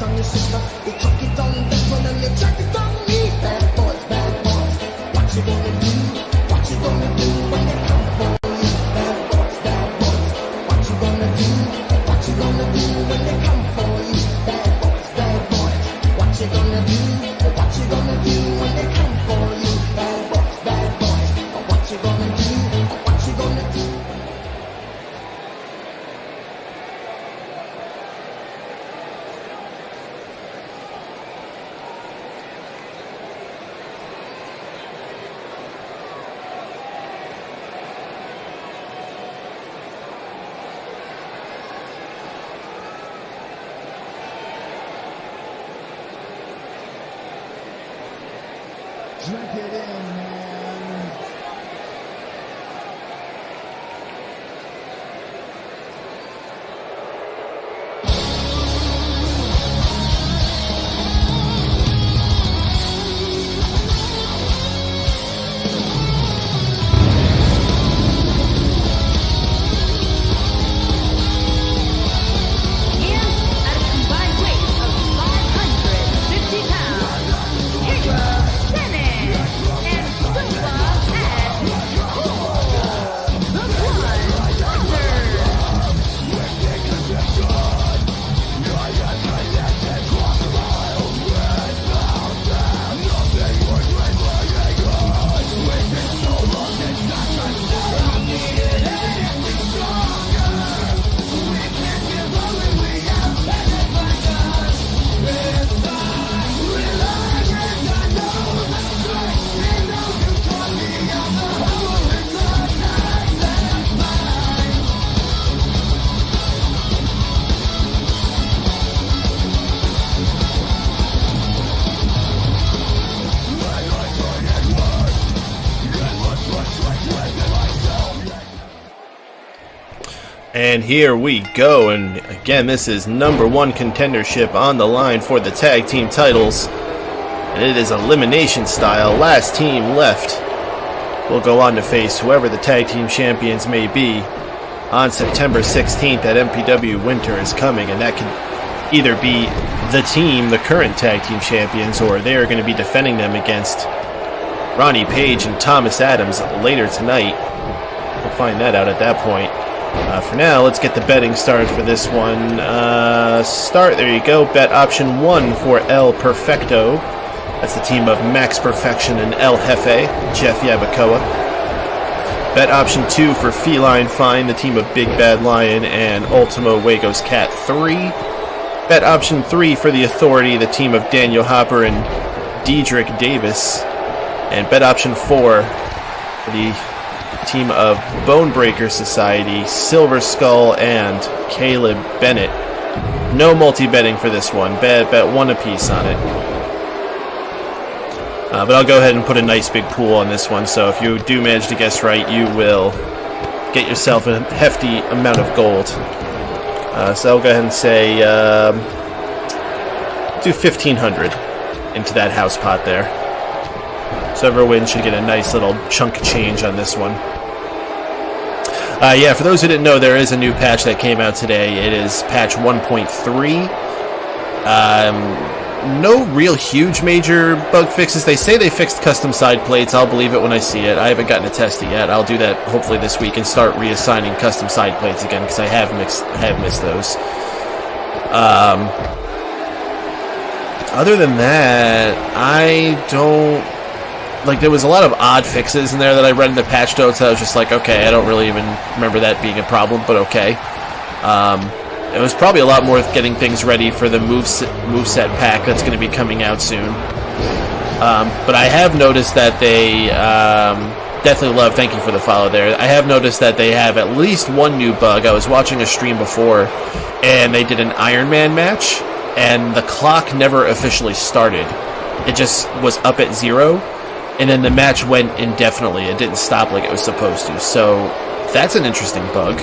on your sister. They chuck it on this one and they chuck it on me. Bad boys, bad boys. What you gonna do? What you gonna do when they come for you? Bad boys, bad boys. What you gonna do? What you gonna do when they come for you? Bad boys, bad boys. What you gonna do? What you gonna do when they come for you? Bad boys, bad boys. What you gonna do? What you gonna do? Drink it in, man. And here we go, and again, this is #1 contendership on the line for the tag team titles, and it is elimination style. Last team left will go on to face whoever the tag team champions may be on September 16th at MPW. Winter is coming, and that can either be the team, the current tag team champions, or they are going to be defending them against Ronnie Page and Thomas Adams later tonight. We'll find that out at that point. For now, let's get the betting started for this one. There you go. Bet option 1 for El Perfecto. That's the team of Max Perfection and El Jefe, Jeff Yabacoa. Bet option 2 for Feline Fine, the team of Big Bad Lion and Ultimo Huegos Cat 3. Bet option 3 for the Authority, the team of Daniel Hopper and Diedrich Davis. And bet option 4 for the team of Bonebreaker Society, Silver Skull, and Caleb Bennett. No multi-betting for this one. Bet 1 apiece on it. But I'll go ahead and put a nice big pool on this one, so if you do manage to guess right, you will get yourself a hefty amount of gold. So I'll go ahead and say do 1,500 into that house pot there. So whoever wins should get a nice little chunk of change on this one. Yeah, for those who didn't know, there is a new patch that came out today. It is patch 1.3. No real huge major bug fixes. They say they fixed custom side plates. I'll believe it when I see it. I haven't gotten to test it yet. I'll do that hopefully this week and start reassigning custom side plates again, because I have missed those. Other than that, I don't... Like, there was a lot of odd fixes in there that I read in the patch notes that I was just like, okay, I don't really even remember that being a problem, but okay. It was probably a lot more getting things ready for the moveset pack that's going to be coming out soon. But I have noticed that they definitely love, thank you for the follow there, I have noticed that they have at least one new bug. I was watching a stream before, and they did an Iron Man match, and the clock never officially started. It just was up at 0. And then the match went indefinitely. It didn't stop like it was supposed to. So that's an interesting bug.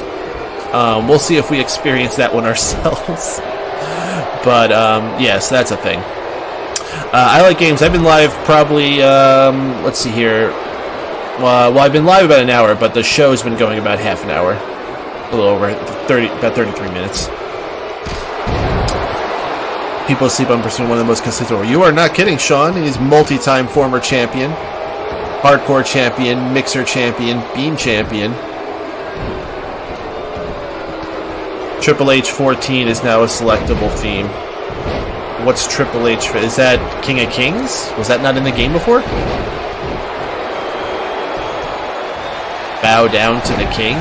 We'll see if we experience that one ourselves. But yeah, so that's a thing. I like games. I've been live probably, let's see here. Well, I've been live about an hour, but the show's been going about half an hour. A little over about 33 minutes. People sleep on pursuing one of the most consistent. You are not kidding, Sean. He's multi-time former champion, hardcore champion, mixer champion, beam champion. Triple H 14 is now a selectable theme. What's Triple H? Is that King of Kings? Was that not in the game before? Bow down to the king?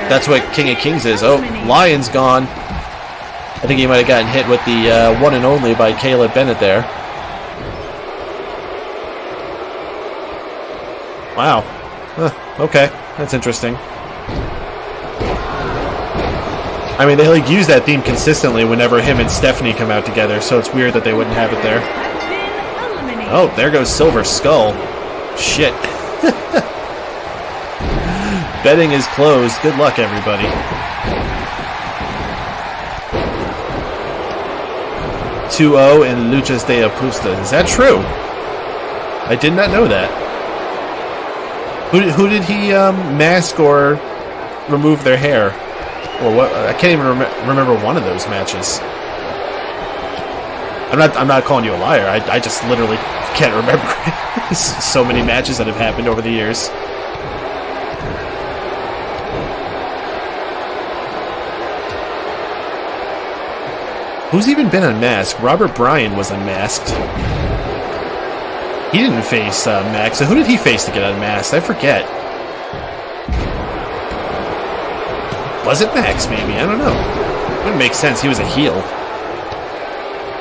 That's what King of Kings is. Oh, Lion's gone. I think he might have gotten hit with the one and only by Caleb Bennett there. Wow. Huh, okay, that's interesting. I mean, they like use that theme consistently whenever him and Stephanie come out together, so it's weird that they wouldn't have it there. Oh, there goes Silver Skull. Shit. Betting is closed. Good luck, everybody. 2-0 in Luchas de Apuesta. Is that true? I did not know that. Who did he mask or remove their hair? Or what? I can't even remember one of those matches. I'm not calling you a liar. I just literally can't remember. So many matches that have happened over the years. Who's even been unmasked? Robert Bryan was unmasked. He didn't face Max. So who did he face to get unmasked? I forget. Was it Max, maybe? I don't know. Wouldn't make sense. He was a heel.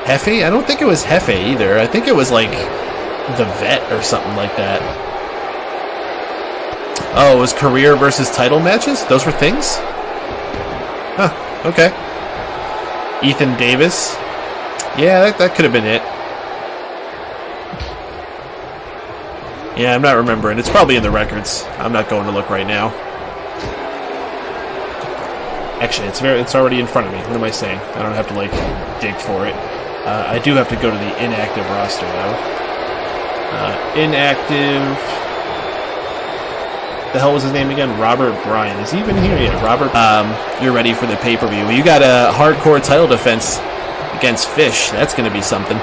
Hefe? I don't think it was Hefe either. I think it was like the Vet or something like that. Oh, it was career versus title matches? Those were things? Huh, okay. Ethan Davis. Yeah, that could have been it. Yeah, I'm not remembering. It's probably in the records. I'm not going to look right now. Actually, it's already in front of me. What am I saying? I don't have to, like, dig for it. I do have to go to the inactive roster, though. Inactive... The hell was his name again? Robert Bryan. Is he even here yet? Robert, you're ready for the pay-per-view. Well, you got a hardcore title defense against Fish. That's going to be something.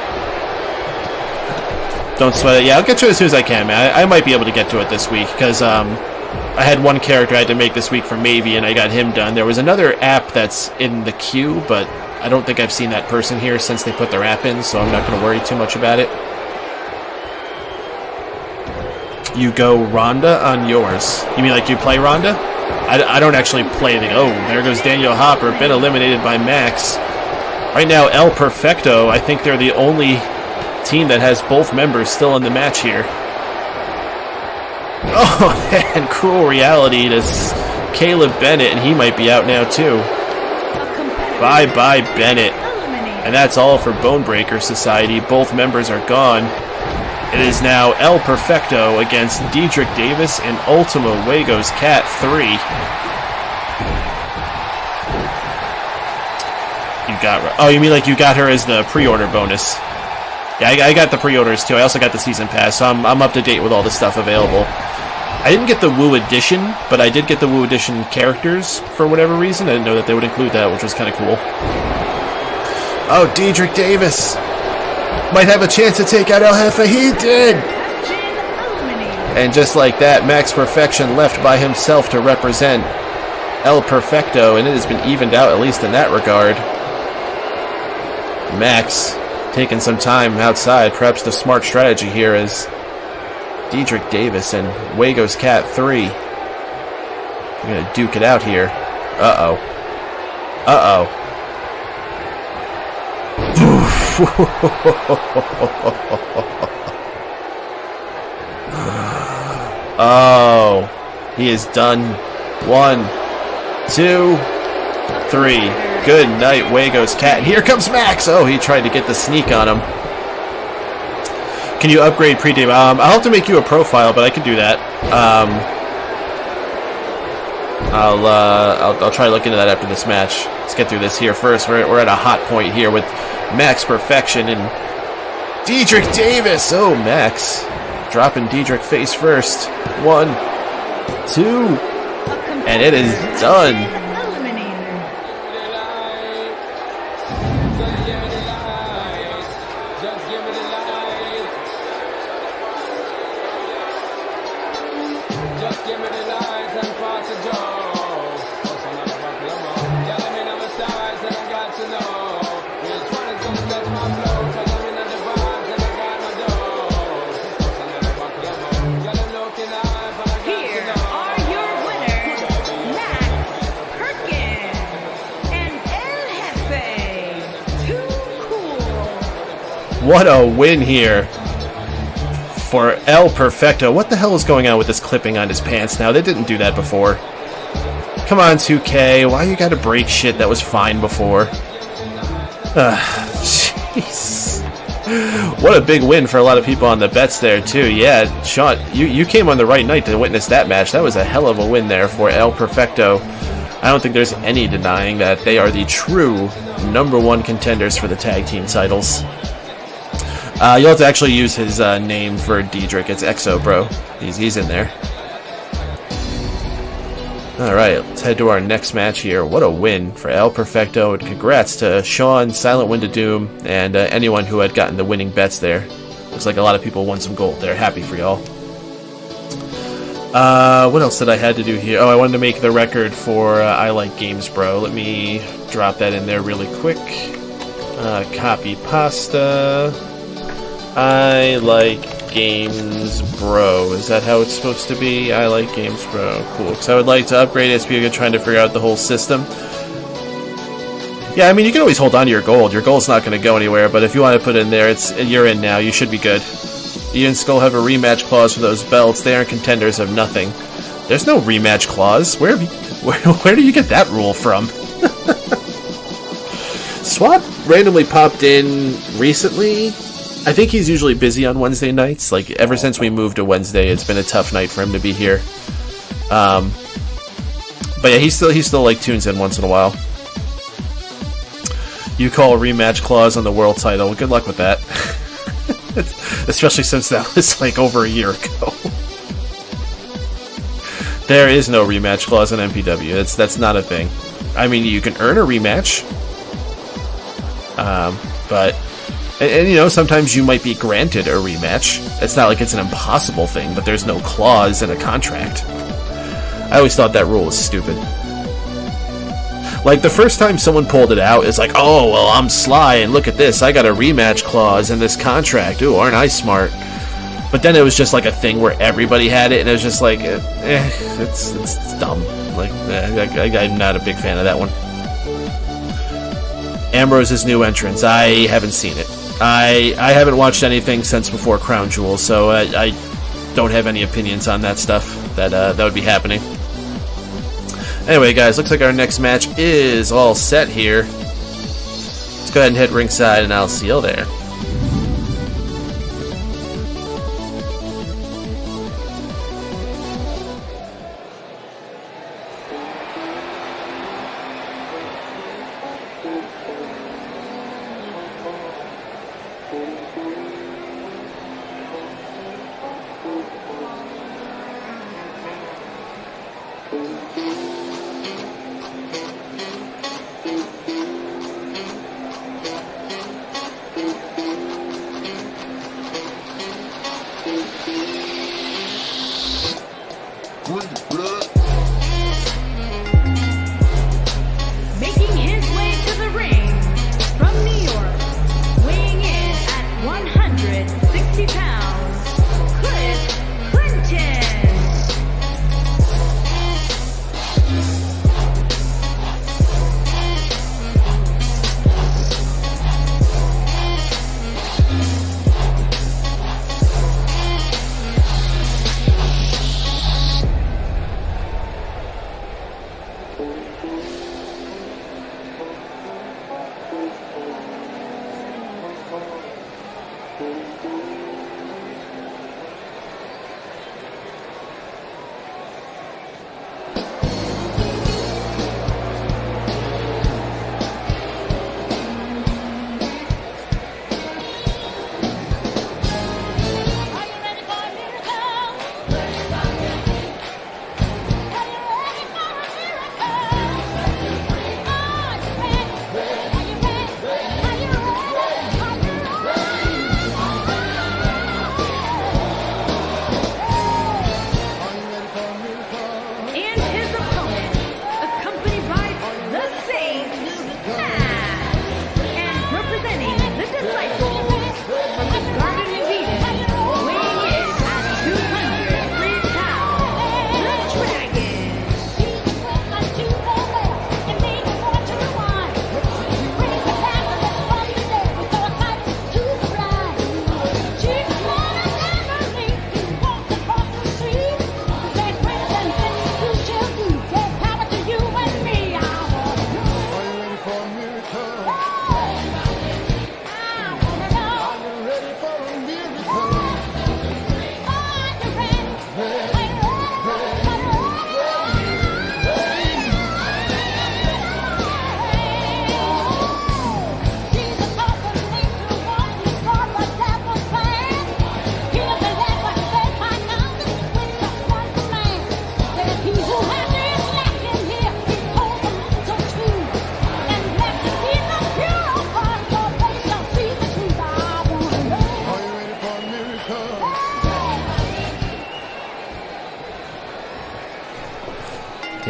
Don't sweat it. Yeah, I'll get to it as soon as I can, man. I might be able to get to it this week, because I had one character I had to make this week for Mavie, and I got him done. There was another app that's in the queue, but I don't think I've seen that person here since they put their app in, so I'm not going to worry too much about it. You go Ronda on yours. You mean like you play Ronda? I don't actually play anything. Oh, there goes Daniel Hopper, been eliminated by Max. Right now, El Perfecto, I think they're the only team that has both members still in the match here. Oh, and Cruel Reality to Caleb Bennett, and he might be out now too. Bye-bye, Bennett. And that's all for Bonebreaker Society. Both members are gone. It is now El Perfecto against Diedrich Davis and Ultimo Wagos Cat 3. You got... Oh, you mean like you got her as the pre-order bonus? Yeah, I got the pre-orders too. I also got the season pass, so I'm up to date with all the stuff available. I didn't get the Woo Edition, but I did get the Woo Edition characters for whatever reason. I didn't know that they would include that, which was kind of cool. Oh, Diedrich Davis might have a chance to take out El Jefe. He did! And just like that, Max Perfection left by himself to represent El Perfecto, and it has been evened out, at least in that regard. Max taking some time outside. Perhaps the smart strategy here is Diedrich Davis and Wagos Cat 3. We're going to duke it out here. Uh-oh. Uh-oh. Oh, he is done. 1, 2, 3. Good night, Wagos Cat. And here comes Max. Oh, he tried to get the sneak on him. Can you upgrade pre-game? I'll have to make you a profile, but I can do that. I'll try to look into that after this match. Let's get through this here first. We're at a hot point here with Max Perfection and Diedrich Davis. Oh, Max dropping Diedrich face first. 1, 2, and it is done. What a win here for El Perfecto. What the hell is going on with this clipping on his pants now? They didn't do that before. Come on, 2K. Why you gotta break shit that was fine before? Jeez. What a big win for a lot of people on the bets there, too. Yeah, Sean, you came on the right night to witness that match. That was a hell of a win there for El Perfecto. I don't think there's any denying that they are the true #1 contenders for the tag team titles. You'll have to actually use his name for Diedrich. It's Exo, bro. He's in there. Alright, let's head to our next match here. What a win for El Perfecto, and congrats to Sean, Silent Wind of Doom, and anyone who had gotten the winning bets there. Looks like a lot of people won some gold there. Happy for y'all. What else did I had to do here? Oh, I wanted to make the record for I Like Games Bro. Let me drop that in there really quick. Copy pasta. I Like Games Bro. Is that how it's supposed to be? I Like Games Bro. Cool. Because I would like to upgrade it. It's because trying to figure out the whole system. Yeah, I mean, you can always hold on to your gold. Your gold's not going to go anywhere, but if you want to put it in there, you're in now. You should be good. Ian and Skull have a rematch clause for those belts. They aren't contenders of nothing. There's no rematch clause. Where do you get that rule from? Swat randomly popped in recently. I think he's usually busy on Wednesday nights. Like, ever since we moved to Wednesday, it's been a tough night for him to be here. But yeah, he still like tunes in once in a while. You call a rematch clause on the world title. Well, good luck with that. Especially since that was like over a year ago. There is no rematch clause in MPW. That's not a thing. I mean, you can earn a rematch. But... And, you know, sometimes you might be granted a rematch. It's not like it's an impossible thing, but there's no clause in a contract. I always thought that rule was stupid. Like, the first time someone pulled it out, it's like, oh, well, I'm sly, and look at this, I got a rematch clause in this contract. Ooh, aren't I smart? But then it was just like a thing where everybody had it, and it was just like, it's dumb. Like, I'm not a big fan of that one. Ambrose's new entrance. I haven't seen it. I haven't watched anything since before Crown Jewel, so I don't have any opinions on that stuff that would be happening. Anyway, guys, looks like our next match is all set here. Let's go ahead and head ringside, and I'll see you there. Making his way to the ring from New York, weighing in at 160 pounds, Chris Clinton. Are you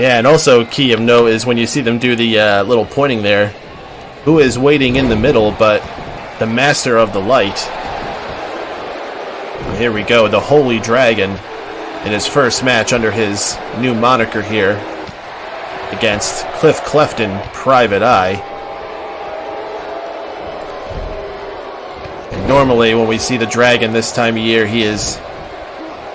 Yeah, and also key of note is when you see them do the little pointing there, who is waiting in the middle but the Master of the Light. Well, here we go, the Holy Dragon in his first match under his new moniker here against Cliff Clefton, Private Eye. And normally when we see the Dragon this time of year, he is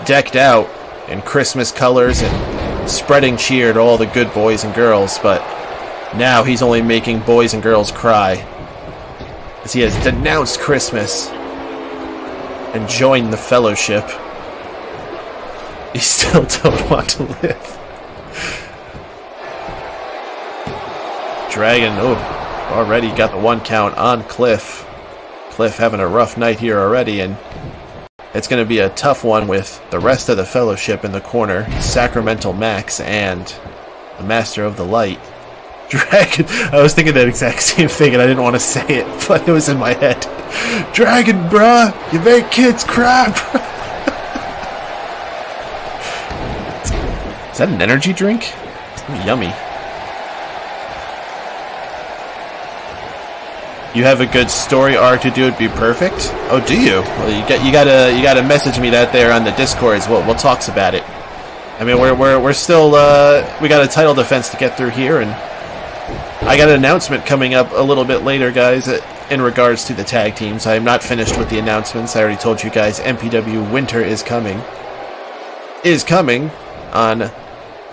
decked out in Christmas colors and spreading cheer to all the good boys and girls, but now he's only making boys and girls cry as he has denounced Christmas and joined the Fellowship. You still don't want to live. Dragon, oh, already got the 1 count on Cliff. Cliff having a rough night here already, and it's going to be a tough one with the rest of the Fellowship in the corner. Sacramental Max and the Master of the Light. Dragon, I was thinking that exact same thing and I didn't want to say it, but it was in my head. Dragon, bruh, you make kids cry. Is that an energy drink? Ooh, yummy. You have a good story arc to do, it'd be perfect. Oh, do you? Well, you gotta message me that there on the Discord as well. We'll talks about it. I mean, we're still we got a title defense to get through here, and I got an announcement coming up a little bit later, guys, in regards to the tag teams. I am not finished with the announcements. I already told you guys MPW Winter is coming. Is coming on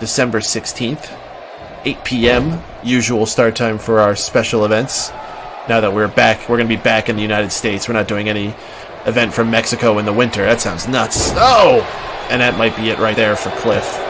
December 16th, 8 p.m. Usual start time for our special events. Now that we're back, we're going to be back in the United States. We're not doing any event from Mexico in the winter. That sounds nuts. Oh! And that might be it right there for Cliff.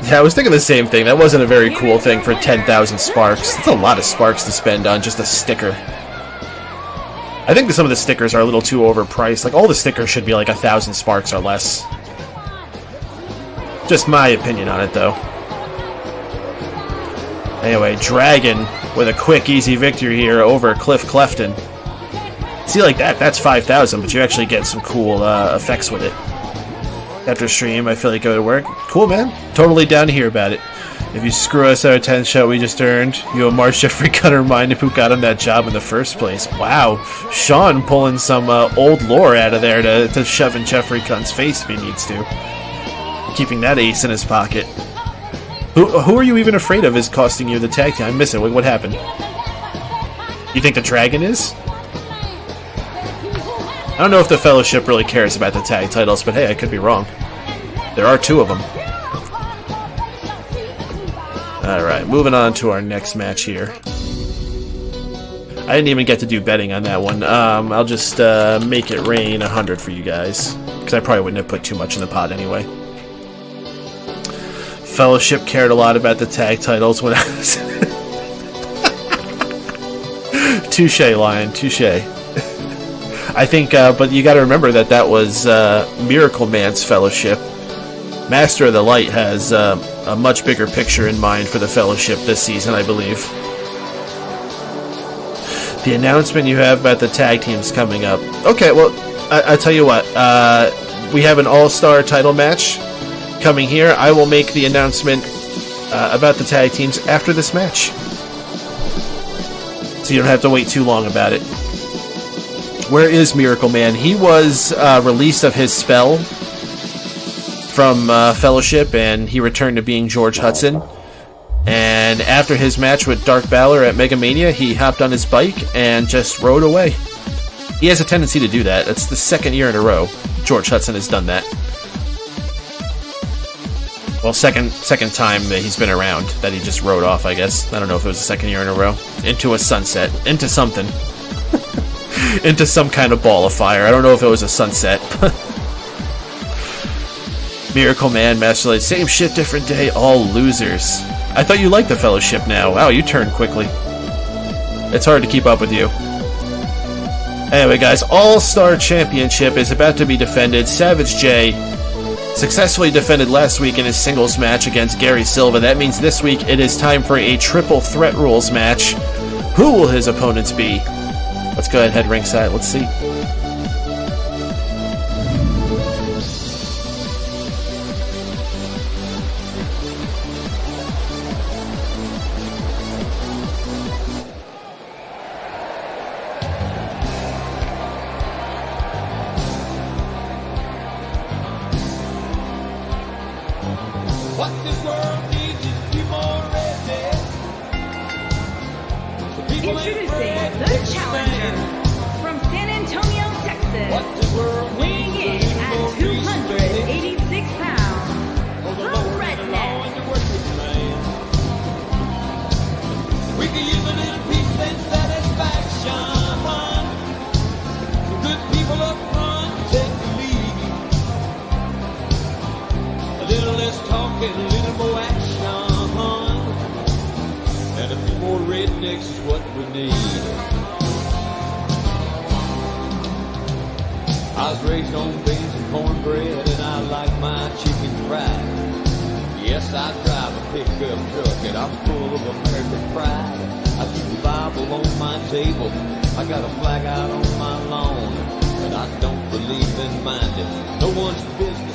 Yeah, I was thinking the same thing. That wasn't a very cool thing for 10,000 sparks. That's a lot of sparks to spend on just a sticker. I think that some of the stickers are a little too overpriced. Like, all the stickers should be like 1,000 sparks or less. Just my opinion on it, though. Anyway, Dragon with a quick, easy victory here over Cliff Clefton. See, like that, that's 5,000, but you actually get some cool effects with it. After stream, I feel like it would work. Cool, man. Totally down to hear about it. If you screw us our 10 shot we just earned, you'll march Jeffrey Cutter remind him who got him that job in the first place. Wow. Sean pulling some old lore out of there to shove in Jeffrey Cunn's face if he needs to. Keeping that ace in his pocket. Who are you even afraid of is costing you the tag team? I miss it. What happened? You think the Dragon is? I don't know if the Fellowship really cares about the tag titles, but hey, I could be wrong. There are 2 of them. Alright, moving on to our next match here. I didn't even get to do betting on that one. I'll just make it rain 100 for you guys, because I probably wouldn't have put too much in the pot anyway. Fellowship cared a lot about the tag titles when I was... Touche, Lion, touche. I think, but you gotta remember that was Miracle Man's Fellowship. Master of the Light has a much bigger picture in mind for the Fellowship this season, I believe. The announcement you have about the tag teams coming up. Okay, well, I tell you what, we have an all-star title match coming here. I will make the announcement about the tag teams after this match. So you don't have to wait too long about it. Where is Miracle Man? He was released of his spell from Fellowship, and he returned to being George Hudson. And after his match with Dark Balor at Mega Mania, he hopped on his bike and just rode away. He has a tendency to do that. That's the 2nd year in a row George Hudson has done that. Well, second time that he's been around that he just rode off, I guess. I don't know if it was the 2nd year in a row. Into a sunset. Into something. into some kind of ball of fire. I don't know if it was a sunset. Miracle Man, Master Light, same shit, different day, all losers. I thought you liked the Fellowship now. Wow, you turned quickly. It's hard to keep up with you. Anyway, guys, All-Star Championship is about to be defended. Savage J successfully defended last week in his singles match against Gary Silva. That means this week it is time for a triple threat rules match. Who will his opponents be? Let's go ahead and head ringside. Let's see. What this world needs is people ready. Introducing the challenger from San Antonio, Texas, What this world weighing needs in is at people 286 pounds, for the the Lord redneck. and the working man. We can use a little peace and satisfaction. The good people up front take the lead. A little less talk and a little more action. And a few more rednecks is what we need. I was raised on beans and cornbread, and I like my chicken fried. Yes, I drive a pickup truck, and I'm full of American pride. I keep the Bible on my table, I got a flag out on my lawn, and I don't believe in minding no one's business.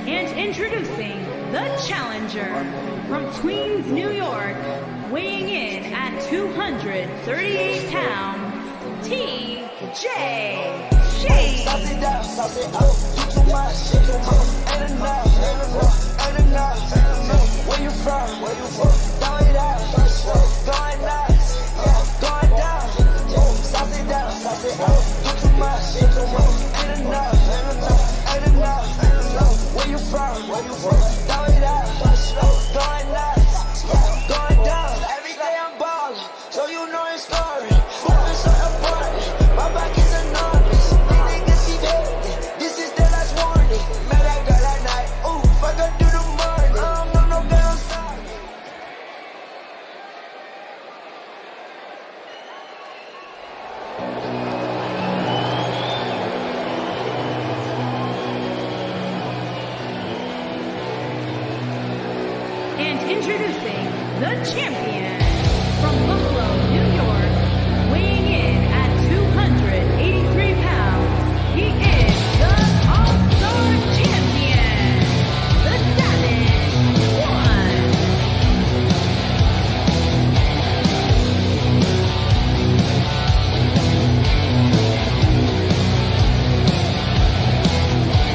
And introducing the challenger from Queens, New York, weighing in at 238 pounds, TJ Shane. Where you from? Throw it out. Going nuts. Going down. Sauce it down. You too much. Ain't enough. Where you from? Throw it out. Going nuts. Going down. Every day I'm ballin', so you know it's story. Moving so apart. My back is enormous. These niggas see dead. This is the last warning. Met that girl at night. Ooh, fuck her through the morning. No girl, I'm sorry. And introducing the champion from Buffalo, New York, weighing in at 283 pounds. He is the All-Star Champion, the Savage One.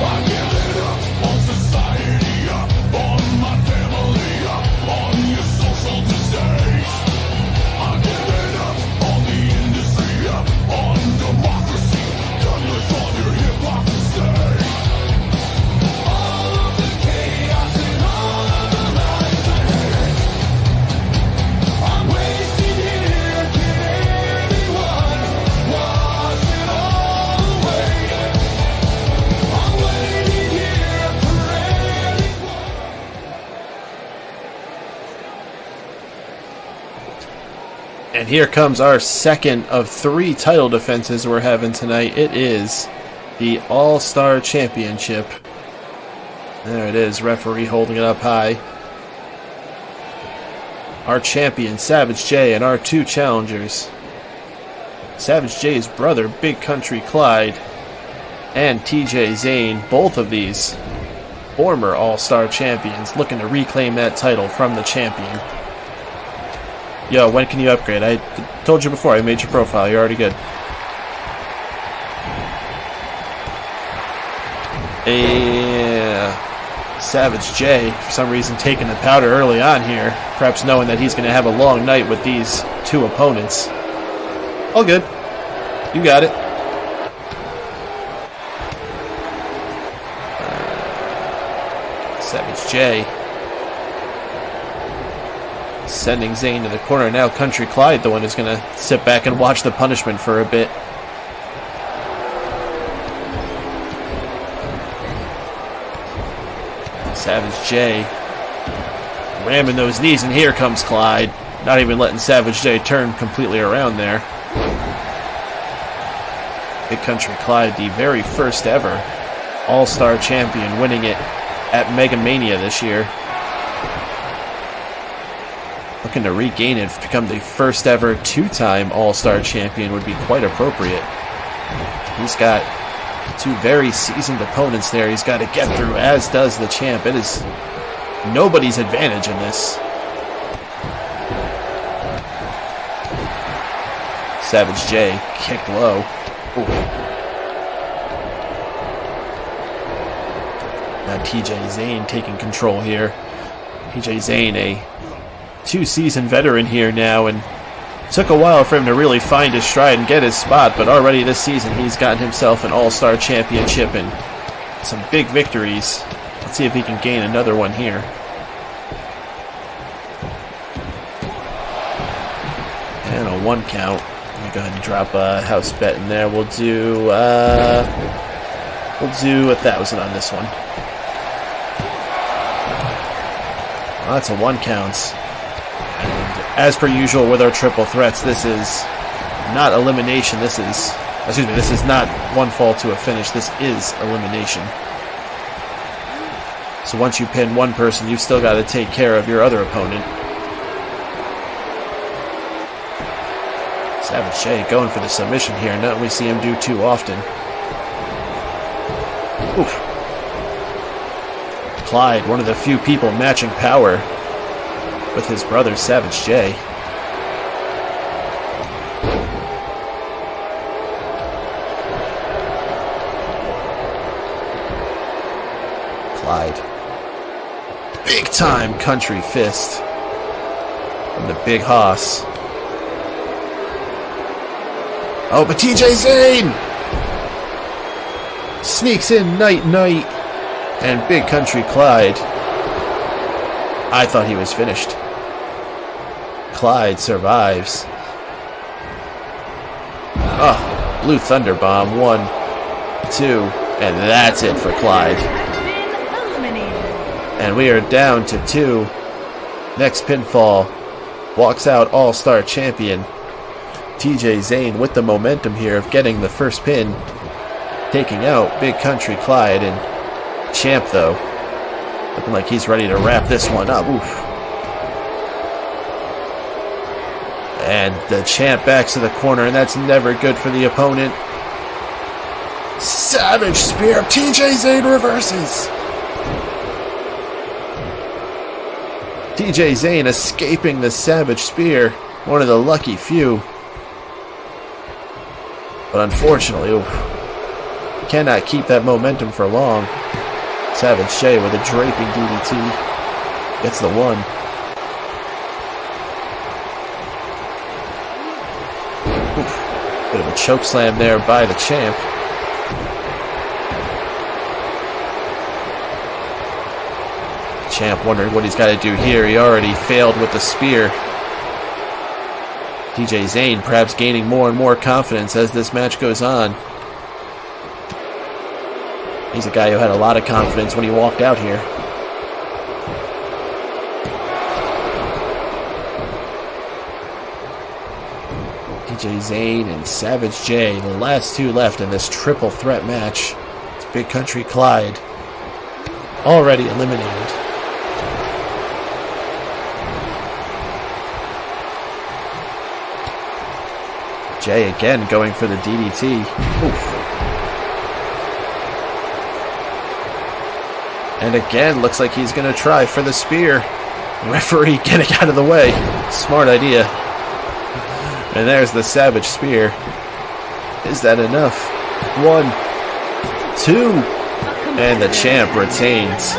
I'm giving up on society, up on my family, up on your social disdays. I'm giving up on the industry, up on democracy, doubtless on your hypocrisy. All of the chaos and all of the lies I hate. I'm wasting here, can anyone wash it all away? I'm waiting here for anyone. And here comes our second of 3 title defenses we're having tonight. It is the All-Star Championship. There it is, referee holding it up high. Our champion, Savage J, and our 2 challengers. Savage J's brother, Big Country Clyde, and TJ Zane, both of these former All-Star champions, looking to reclaim that title from the champion. Yo, when can you upgrade? I told you before, I made your profile. You're already good. Savage J, for some reason, taking the powder early on here, perhaps knowing that he's going to have a long night with these 2 opponents. All good. You got it. Savage J sending Zayn to the corner. Now Country Clyde, the one who's going to sit back and watch the punishment for a bit. Savage J ramming those knees, and here comes Clyde. Not even letting Savage J turn completely around there. Big Country Clyde, the very first ever All-Star champion, winning it at Mega Mania this year. Looking to regain it, become the first ever two-time All-Star champion would be quite appropriate. He's got two very seasoned opponents there he's got to get through, as does the champ. It is nobody's advantage in this. Savage J kicked low. Ooh. Now TJ Zayn taking control here. TJ Zayn, a two-season veteran here now, and took a while for him to really find his stride and get his spot, but already this season he's gotten himself an All-Star championship and some big victories. Let's see if he can gain another one here. And a 1 count. Let me go ahead and drop a house bet in there. We'll do 1,000 on this one. Well, that's a 1 count. And as per usual with our triple threats, this is not elimination. This is not one fall to a finish. This is elimination. So once you pin one person, you've still got to take care of your other opponent. Savage J going for the submission here. Not we see him do too often. Oof. Clyde, one of the few people matching power with his brother Savage J. Clyde. Big time country fist from the big hoss. Oh, but TJ Zayn sneaks in night, and Big Country Clyde. I thought he was finished. Clyde survives. Oh, Blue Thunder Bomb. 1, 2, and that's it for Clyde. And we are down to 2. Next pinfall. Walks out All-Star champion TJ Zayn with the momentum here of getting the first pin, taking out Big Country Clyde. And champ, though, looking like he's ready to wrap this one up. Oof. And the champ backs to the corner, and that's never good for the opponent. Savage Spear. TJ Zayn reverses. TJ Zayn escaping the Savage Spear. One of the lucky few. But unfortunately, oof, cannot keep that momentum for long. Savage J with a draping DDT. Gets the 1. Oof. Bit of a choke slam there by the champ. Champ wondering what he's got to do here. He already failed with the spear. TJ Zayn perhaps gaining more and more confidence as this match goes on. He's a guy who had a lot of confidence when he walked out here. TJ Zayn and Savage J, the last 2 left in this triple threat match. It's Big Country Clyde already eliminated. Jay again going for the DDT. Oof. And again, looks like he's going to try for the spear. The referee getting out of the way. Smart idea. And there's the Savage Spear. Is that enough? 1, 2. And the champ retains.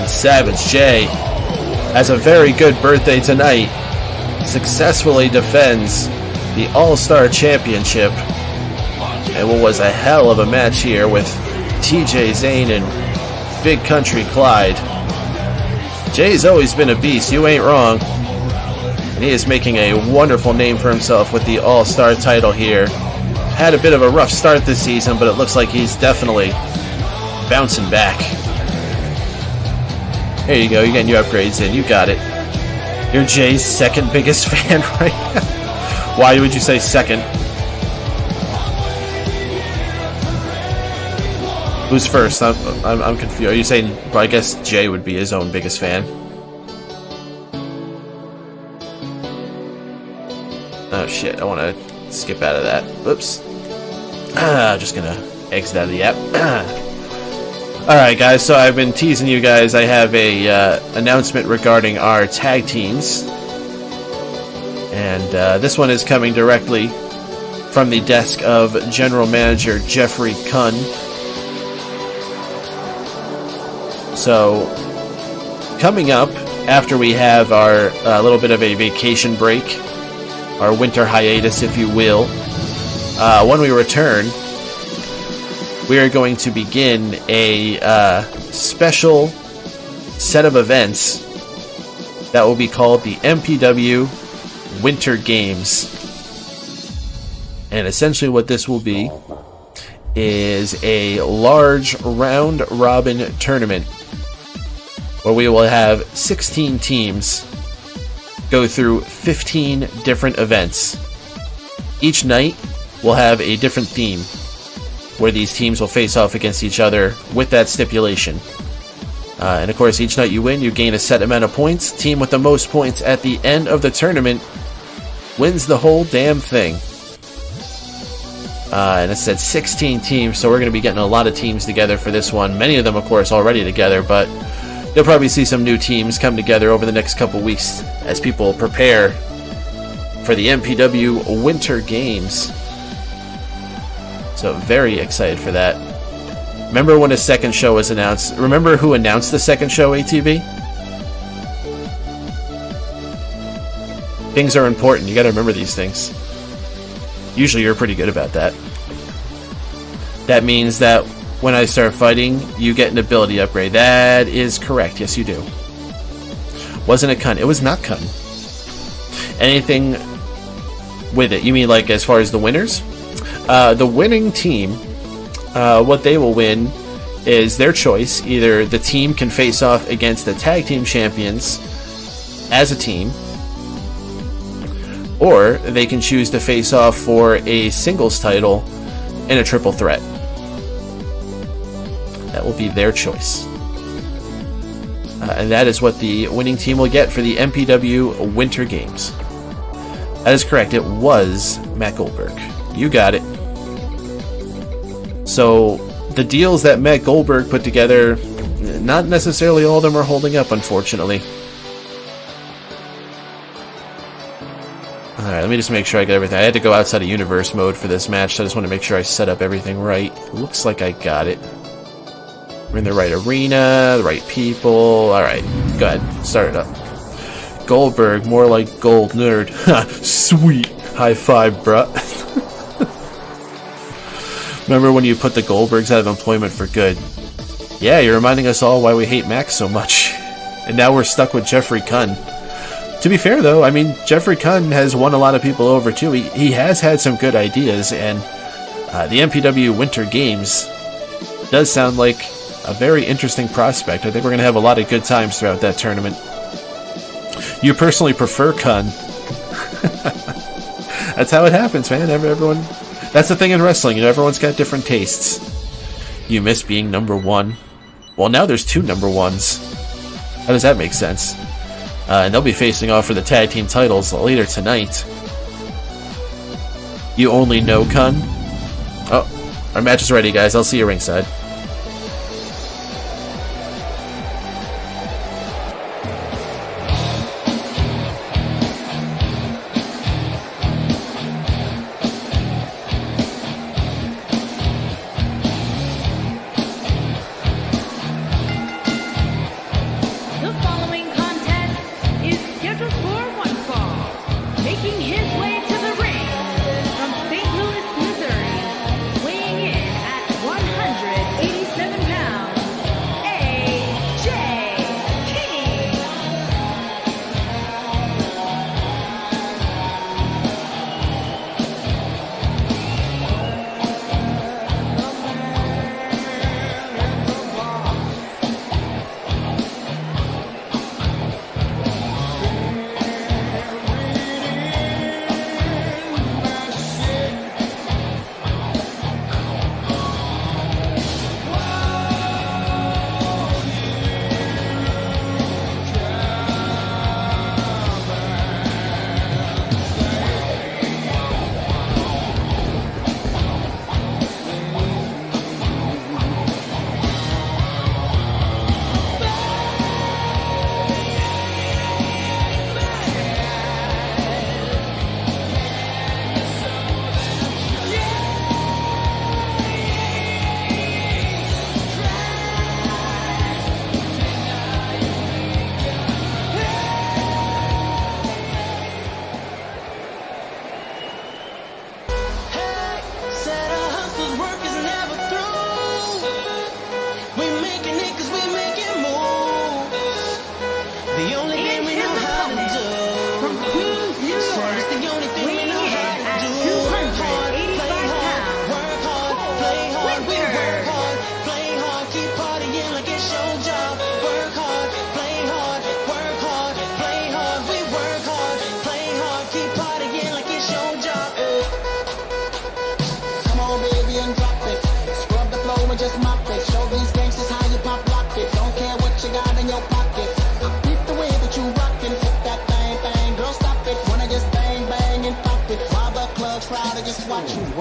And Savage J has a very good birthday tonight. Successfully defends the All-Star Championship. And what was a hell of a match here with TJ Zane and Big Country Clyde. Jay's always been a beast, you ain't wrong. And he is making a wonderful name for himself with the All-Star title here. Had a bit of a rough start this season, but it looks like he's definitely bouncing back. There you go, you're getting your upgrades in, you got it. You're Jay's second biggest fan right now. Why would you say second? Who's first? I'm confused. Are you saying, well, I guess Jay would be his own biggest fan. Oh shit, I want to skip out of that. Whoops. Just gonna exit out of the app. Alright guys, so I've been teasing you guys. I have a announcement regarding our tag teams. And this one is coming directly from the desk of General Manager Jeffrey Kunn. So, coming up, after we have our little bit of a vacation break, our winter hiatus, if you will, when we return, we are going to begin a special set of events that will be called the MPW Winter Games. And essentially what this will be is a large round-robin tournament where we will have 16 teams go through 15 different events. Each night will have a different theme, where these teams will face off against each other with that stipulation. And of course, each night you win, you gain a set amount of points. Team with the most points at the end of the tournament wins the whole damn thing. And it said 16 teams, so we're going to be getting a lot of teams together for this one. Many of them, of course, already together, but you'll probably see some new teams come together over the next couple weeks as people prepare for the MPW Winter Games. So very excited for that. Remember when a second show was announced? Remember who announced the second show, ATV? Things are important. You gotta remember these things. Usually you're pretty good about that. That means that when I start fighting, you get an ability upgrade. That is correct. Yes, you do. Wasn't it Kun? It was not Kun. Anything with it? You mean like as far as the winners? The winning team, what they will win is their choice. Either the team can face off against the tag team champions as a team, or they can choose to face off for a singles title in a triple threat. That will be their choice. And that is what the winning team will get for the MPW Winter Games. That is correct. It was Matt Goldberg. You got it. So, the deals that Matt Goldberg put together, not necessarily all of them are holding up, unfortunately. Alright, let me just make sure I got everything. I had to go outside of universe mode for this match, so I just want to make sure I set up everything right. Looks like I got it. We're in the right arena, the right people. Alright, go ahead, start it up. Goldberg, more like gold nerd. Sweet. High five, bruh. Remember when you put the Goldbergs out of employment for good? Yeah, you're reminding us all why we hate Max so much. And now we're stuck with Jeffrey Kunn. To be fair, though, I mean, Jeffrey Kunn has won a lot of people over, too. He has had some good ideas, and the MPW Winter Games does sound like a very interesting prospect. I think we're going to have a lot of good times throughout that tournament. You personally prefer Kunn. That's how it happens, man. Everyone... That's the thing in wrestling, you know, everyone's got different tastes. You miss being number one. Well, now there's two number ones. How does that make sense? And they'll be facing off for the tag team titles later tonight. You only know Kun? Oh, our match is ready, guys. I'll see you ringside.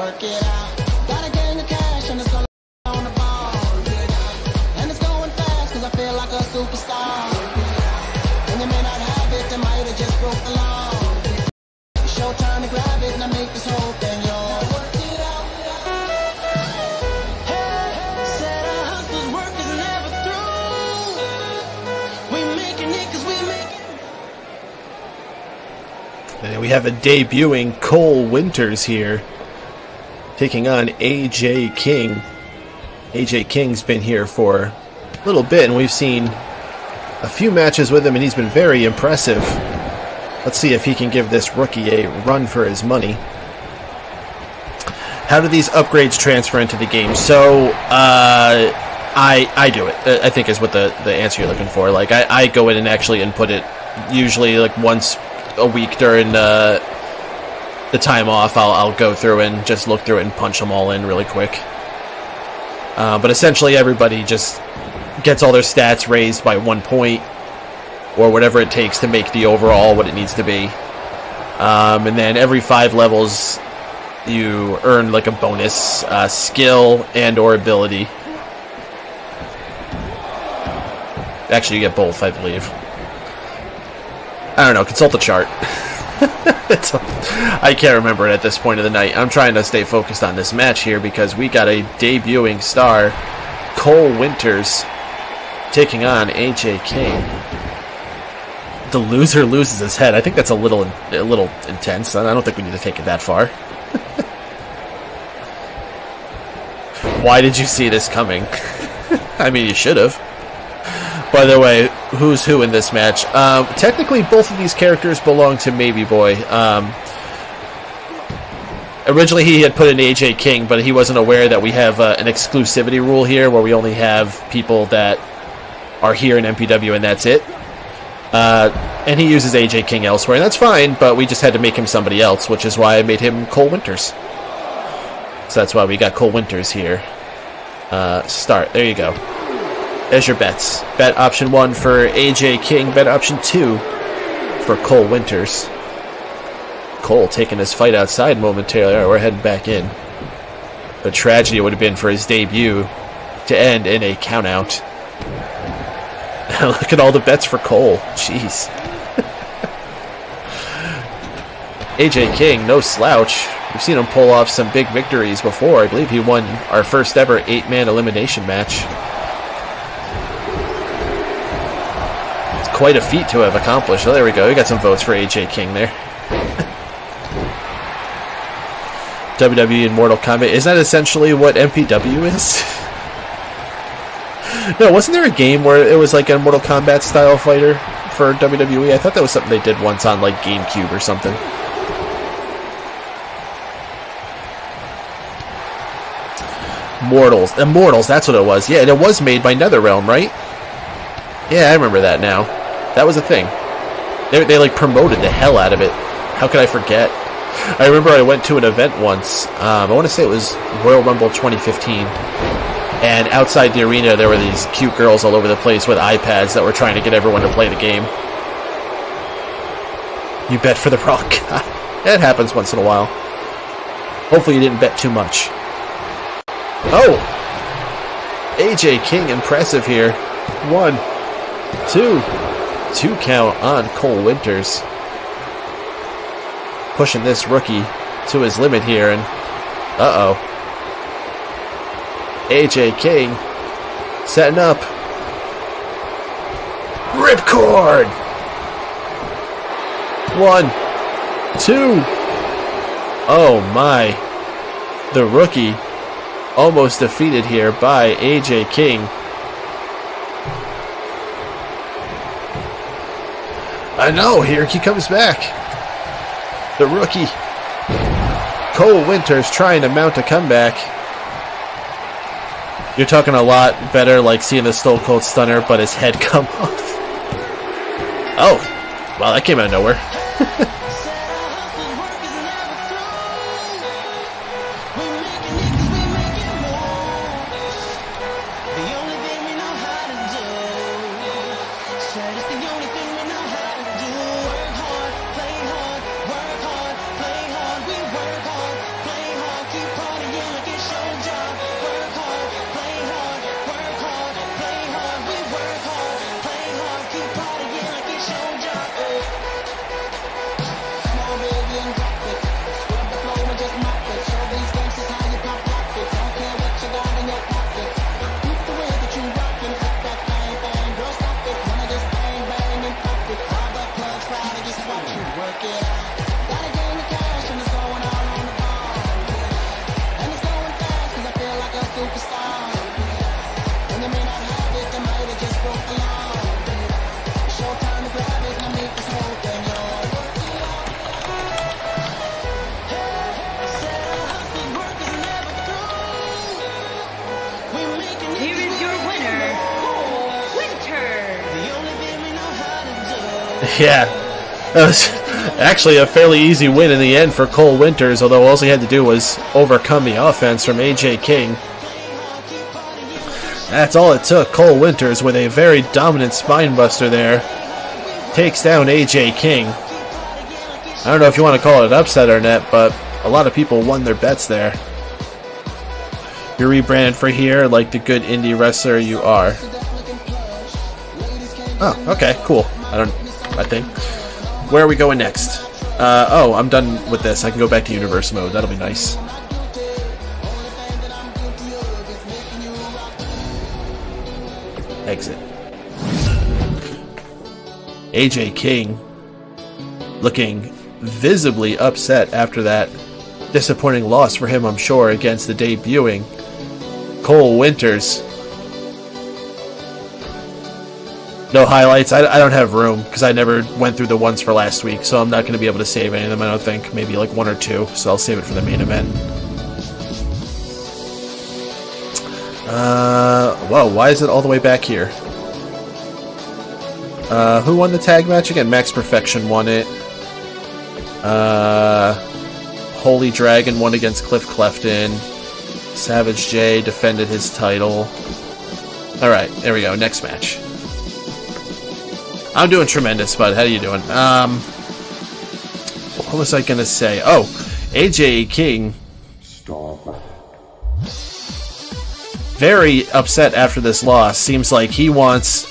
work it out. Got a gang of cash and it's all on the ball. And it's going fast cause I feel like a superstar. And you may not have it, you might have just broke the law. It's your time to grab it and I make this whole thing yours. Work it out. Hey, said our hustler's work is never through. We making it cause we making it. And we have a debuting Cole Winters here, taking on AJ King. AJ King's been here for a little bit, and we've seen a few matches with him, and he's been very impressive. Let's see if he can give this rookie a run for his money. How do these upgrades transfer into the game? So, I do it, I think is what the answer you're looking for. Like, I go in and actually input it, usually like once a week during the time off. I'll go through and just look through it and punch them all in really quick. But essentially everybody just gets all their stats raised by 1 point, or whatever it takes to make the overall what it needs to be. And then every 5 levels you earn like a bonus skill and or ability. Actually, you get both, I believe. I don't know, consult the chart. I can't remember it at this point of the night. I'm trying to stay focused on this match here because we got a debuting star, Cole Winters, taking on AJ King. The loser loses his head. I think that's a little intense. I don't think we need to take it that far. Why did you see this coming? I mean, you should have. By the way, who's who in this match? Technically, both of these characters belong to Maybe Boy. Originally, he had put in AJ King, but he wasn't aware that we have an exclusivity rule here, where we only have people that are here in MPW, and that's it. And he uses AJ King elsewhere, and that's fine, but we just had to make him somebody else, which is why I made him Cole Winters. So that's why we got Cole Winters here. Start. There you go. There's your bets. Bet option 1 for AJ King. Bet option 2 for Cole Winters. Cole taking his fight outside momentarily. Alright, we're heading back in. The tragedy would have been for his debut to end in a countout. Look at all the bets for Cole. Jeez. AJ King, no slouch. We've seen him pull off some big victories before. I believe he won our first ever 8-man elimination match. Quite a feat to have accomplished. Oh, there we go. We got some votes for AJ King there. WWE and Mortal Kombat. Is that essentially what MPW is? No, wasn't there a game where it was like a Mortal Kombat style fighter for WWE? I thought that was something they did once on like GameCube or something. Immortals, that's what it was. Yeah, and it was made by NetherRealm, right? Yeah, I remember that now. That was a thing. They like promoted the hell out of it. How could I forget? I remember I went to an event once. I want to say it was Royal Rumble 2015. And outside the arena, there were these cute girls all over the place with iPads that were trying to get everyone to play the game. You bet for the wrong guy. That happens once in a while. Hopefully you didn't bet too much. Oh! AJ King, impressive here. 1, 2. 2 count on Cole Winters. Pushing this rookie to his limit here, and uh-oh. AJ King setting up. Ripcord! 1, 2. Oh my. The rookie almost defeated here by AJ King. I know, here he comes back. The rookie. Cole Winters trying to mount a comeback. You're talking a lot better like seeing the Stone Cold Stunner, but his head come off. Oh, wow, that came out of nowhere. Keep Yeah, that was actually a fairly easy win in the end for Cole Winters, although all he had to do was overcome the offense from AJ King. That's all it took. Cole Winters, with a very dominant spinebuster there, takes down AJ King. I don't know if you want to call it an upset or not, but a lot of people won their bets there. You're rebranded for here like the good indie wrestler you are. Oh, okay, cool. I think. Where are we going next? Oh, I'm done with this. I can go back to universe mode. That'll be nice. Exit. AJ King looking visibly upset after that disappointing loss for him, I'm sure, against the debuting Cole Winters. No highlights. I don't have room because I never went through the ones for last week, so I'm not going to be able to save any of them, I don't think. Maybe like one or two, so I'll save it for the main event. Whoa, why is it all the way back here? Who won the tag match again? Max Perfection won it. Holy Dragon won against Cliff Clefton. Savage J defended his title. Alright, there we go. Next match. I'm doing tremendous, bud. How you doing? What was I gonna say? Oh, AJ King. Very upset after this loss. Seems like he wants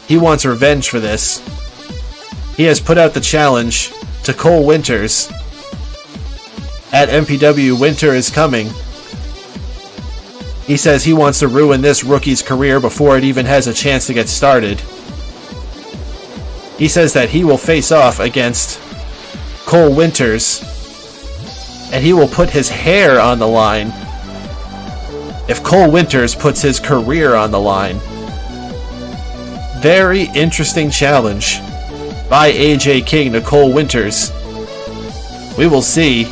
revenge for this. He has put out the challenge to Cole Winters at MPW. Winter is coming. He says he wants to ruin this rookie's career before it even has a chance to get started. He says that he will face off against Cole Winters, and he will put his hair on the line if Cole Winters puts his career on the line. Very interesting challenge by AJ King to Cole Winters. We will see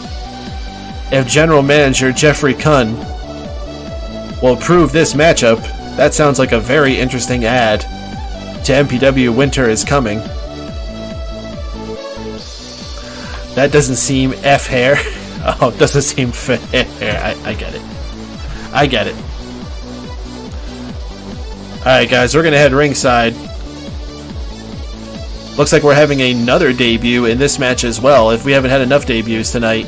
if General Manager Jeffrey Kunn will approve this matchup. That sounds like a very interesting ad to MPW. Winter is coming. That doesn't seem F hair. Oh, it doesn't seem fair. I get it. I get it. Alright guys, we're going to head ringside. Looks like we're having another debut in this match as well, if we haven't had enough debuts tonight.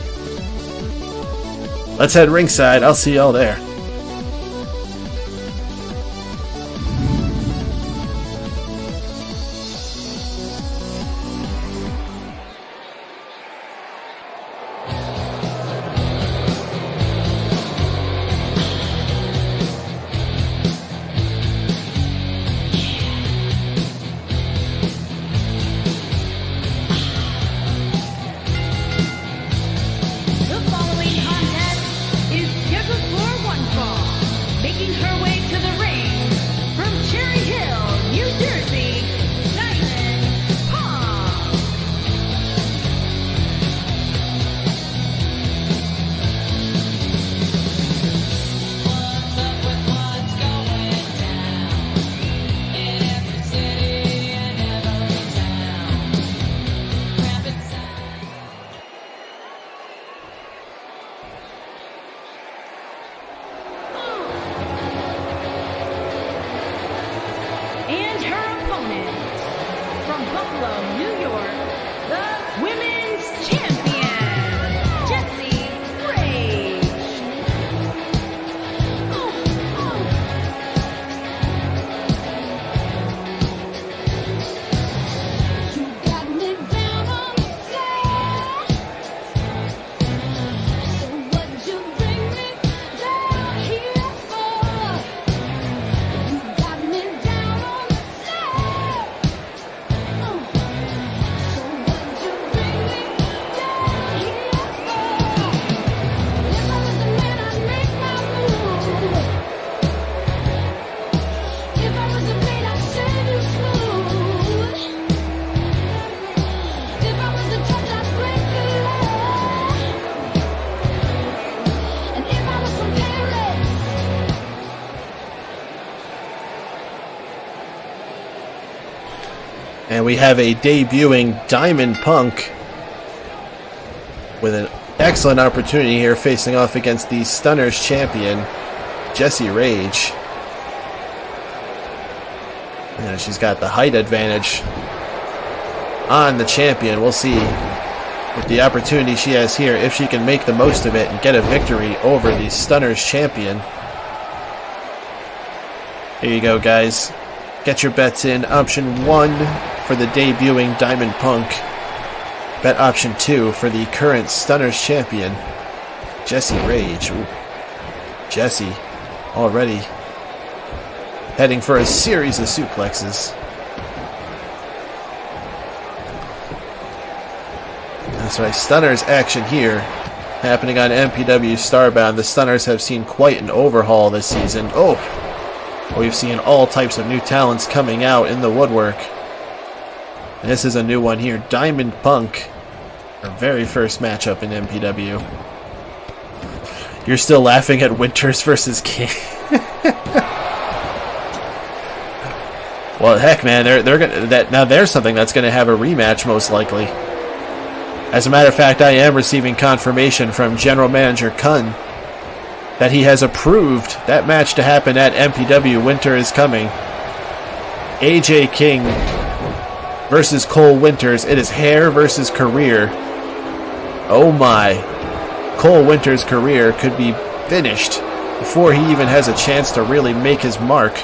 Let's head ringside. I'll see y'all there. And we have a debuting Diamond Punk with an excellent opportunity here facing off against the Stunners champion, Jessie Rage. And she's got the height advantage on the champion. We'll see with the opportunity she has here if she can make the most of it and get a victory over the Stunners champion. Here you go, guys. Get your bets in. Option 1 for the debuting Diamond Punk. Bet option 2 for the current Stunners champion, Jessie Rage. Ooh. Jessie already heading for a series of suplexes. That's right, Stunners action here happening on MPW StarBound. The Stunners have seen quite an overhaul this season. Oh, we've seen all types of new talents coming out in the woodwork. And this is a new one here, Diamond Punk. Our very first matchup in MPW. You're still laughing at Winters versus King. Well, heck, man, they're gonna now there's something that's gonna have a rematch most likely. As a matter of fact, I am receiving confirmation from General Manager Kun that he has approved that match to happen at MPW. Winter is coming. AJ King versus Cole Winters. It is hair versus career. Oh my. Cole Winters' career could be finished before he even has a chance to really make his mark.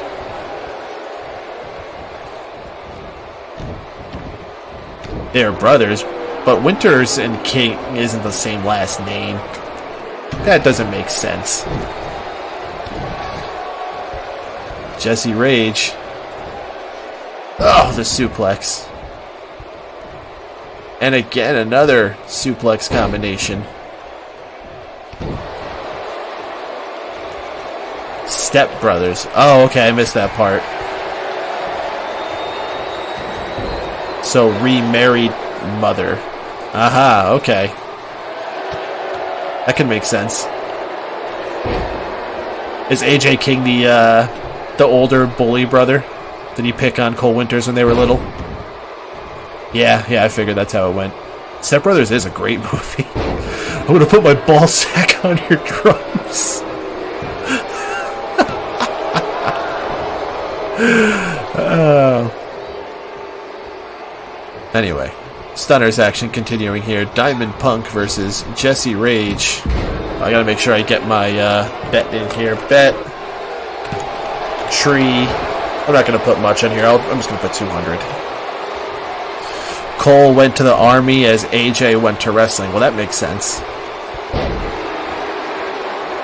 They're brothers, but Winters and King isn't the same last name. That doesn't make sense. Jessie Rage. Oh, the suplex. And again, another suplex combination. Step Brothers. Oh, okay, I missed that part. So, remarried mother. Aha, okay. That can make sense. Is AJ King the older bully brother? Did he pick on Cole Winters when they were little? Yeah, I figured that's how it went. Step Brothers is a great movie. I'm gonna put my ball sack on your drums. Anyway, Stunners action continuing here. Diamond Punk versus Jessie Rage. I gotta make sure I get my bet in here. Bet. Tree. I'm not gonna put much in here. I'm just gonna put 200. Cole went to the army as AJ went to wrestling. Well, that makes sense.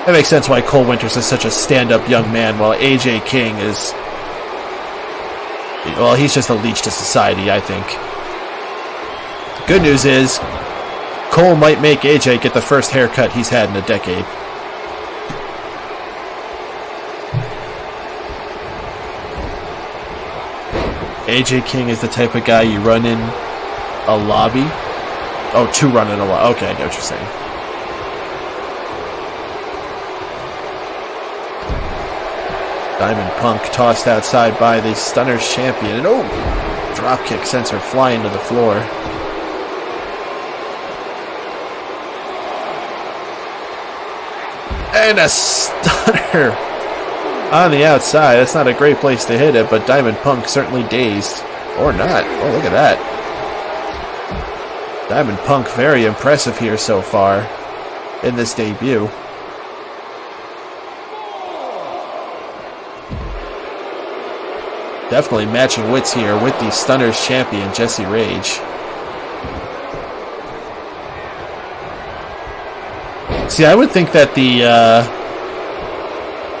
That makes sense why Cole Winters is such a stand-up young man, while AJ King is... well, he's just a leech to society, I think. Good news is, Cole might make AJ get the first haircut he's had in a decade. AJ King is the type of guy you run in a lobby. Oh, to run in a lobby. Okay, I get what you're saying. Diamond Punk tossed outside by the Stunners champion. And oh, dropkick sends her flying to the floor. And a stunner on the outside. That's not a great place to hit it, but Diamond Punk certainly dazed. Or not. Oh, look at that. Diamond Punk very impressive here so far in this debut. Definitely matching wits here with the Stunners champion, Jessie Rage. See, I would think that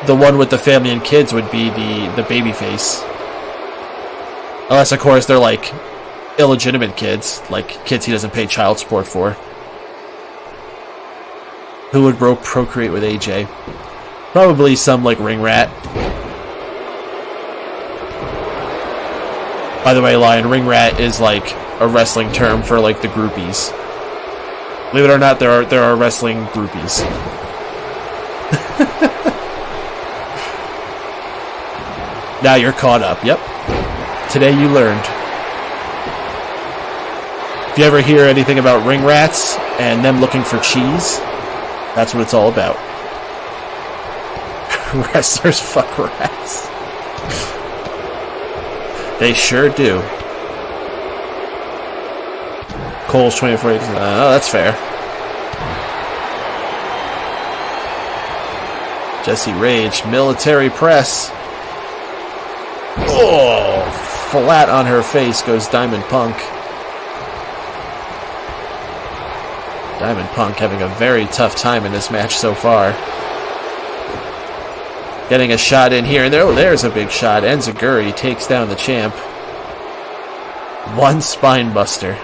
the one with the family and kids would be the baby face. Unless, of course, they're like illegitimate kids, like kids he doesn't pay child support for. Who would procreate with AJ? Probably some like ring rat. By the way, Lion, ring rat is like a wrestling term for like the groupies. Believe it or not, there are wrestling groupies. Now you're caught up. Yep. Today you learned. If you ever hear anything about ring rats and them looking for cheese, that's what it's all about. Wrestlers fuck rats. They sure do. Cole's 24. Oh, that's fair. Jesse Rage, military press. Oh, flat on her face goes Diamond Punk. Diamond Punk having a very tough time in this match so far. Getting a shot in here, and there's a big shot. Enziguri takes down the champ. One spine buster.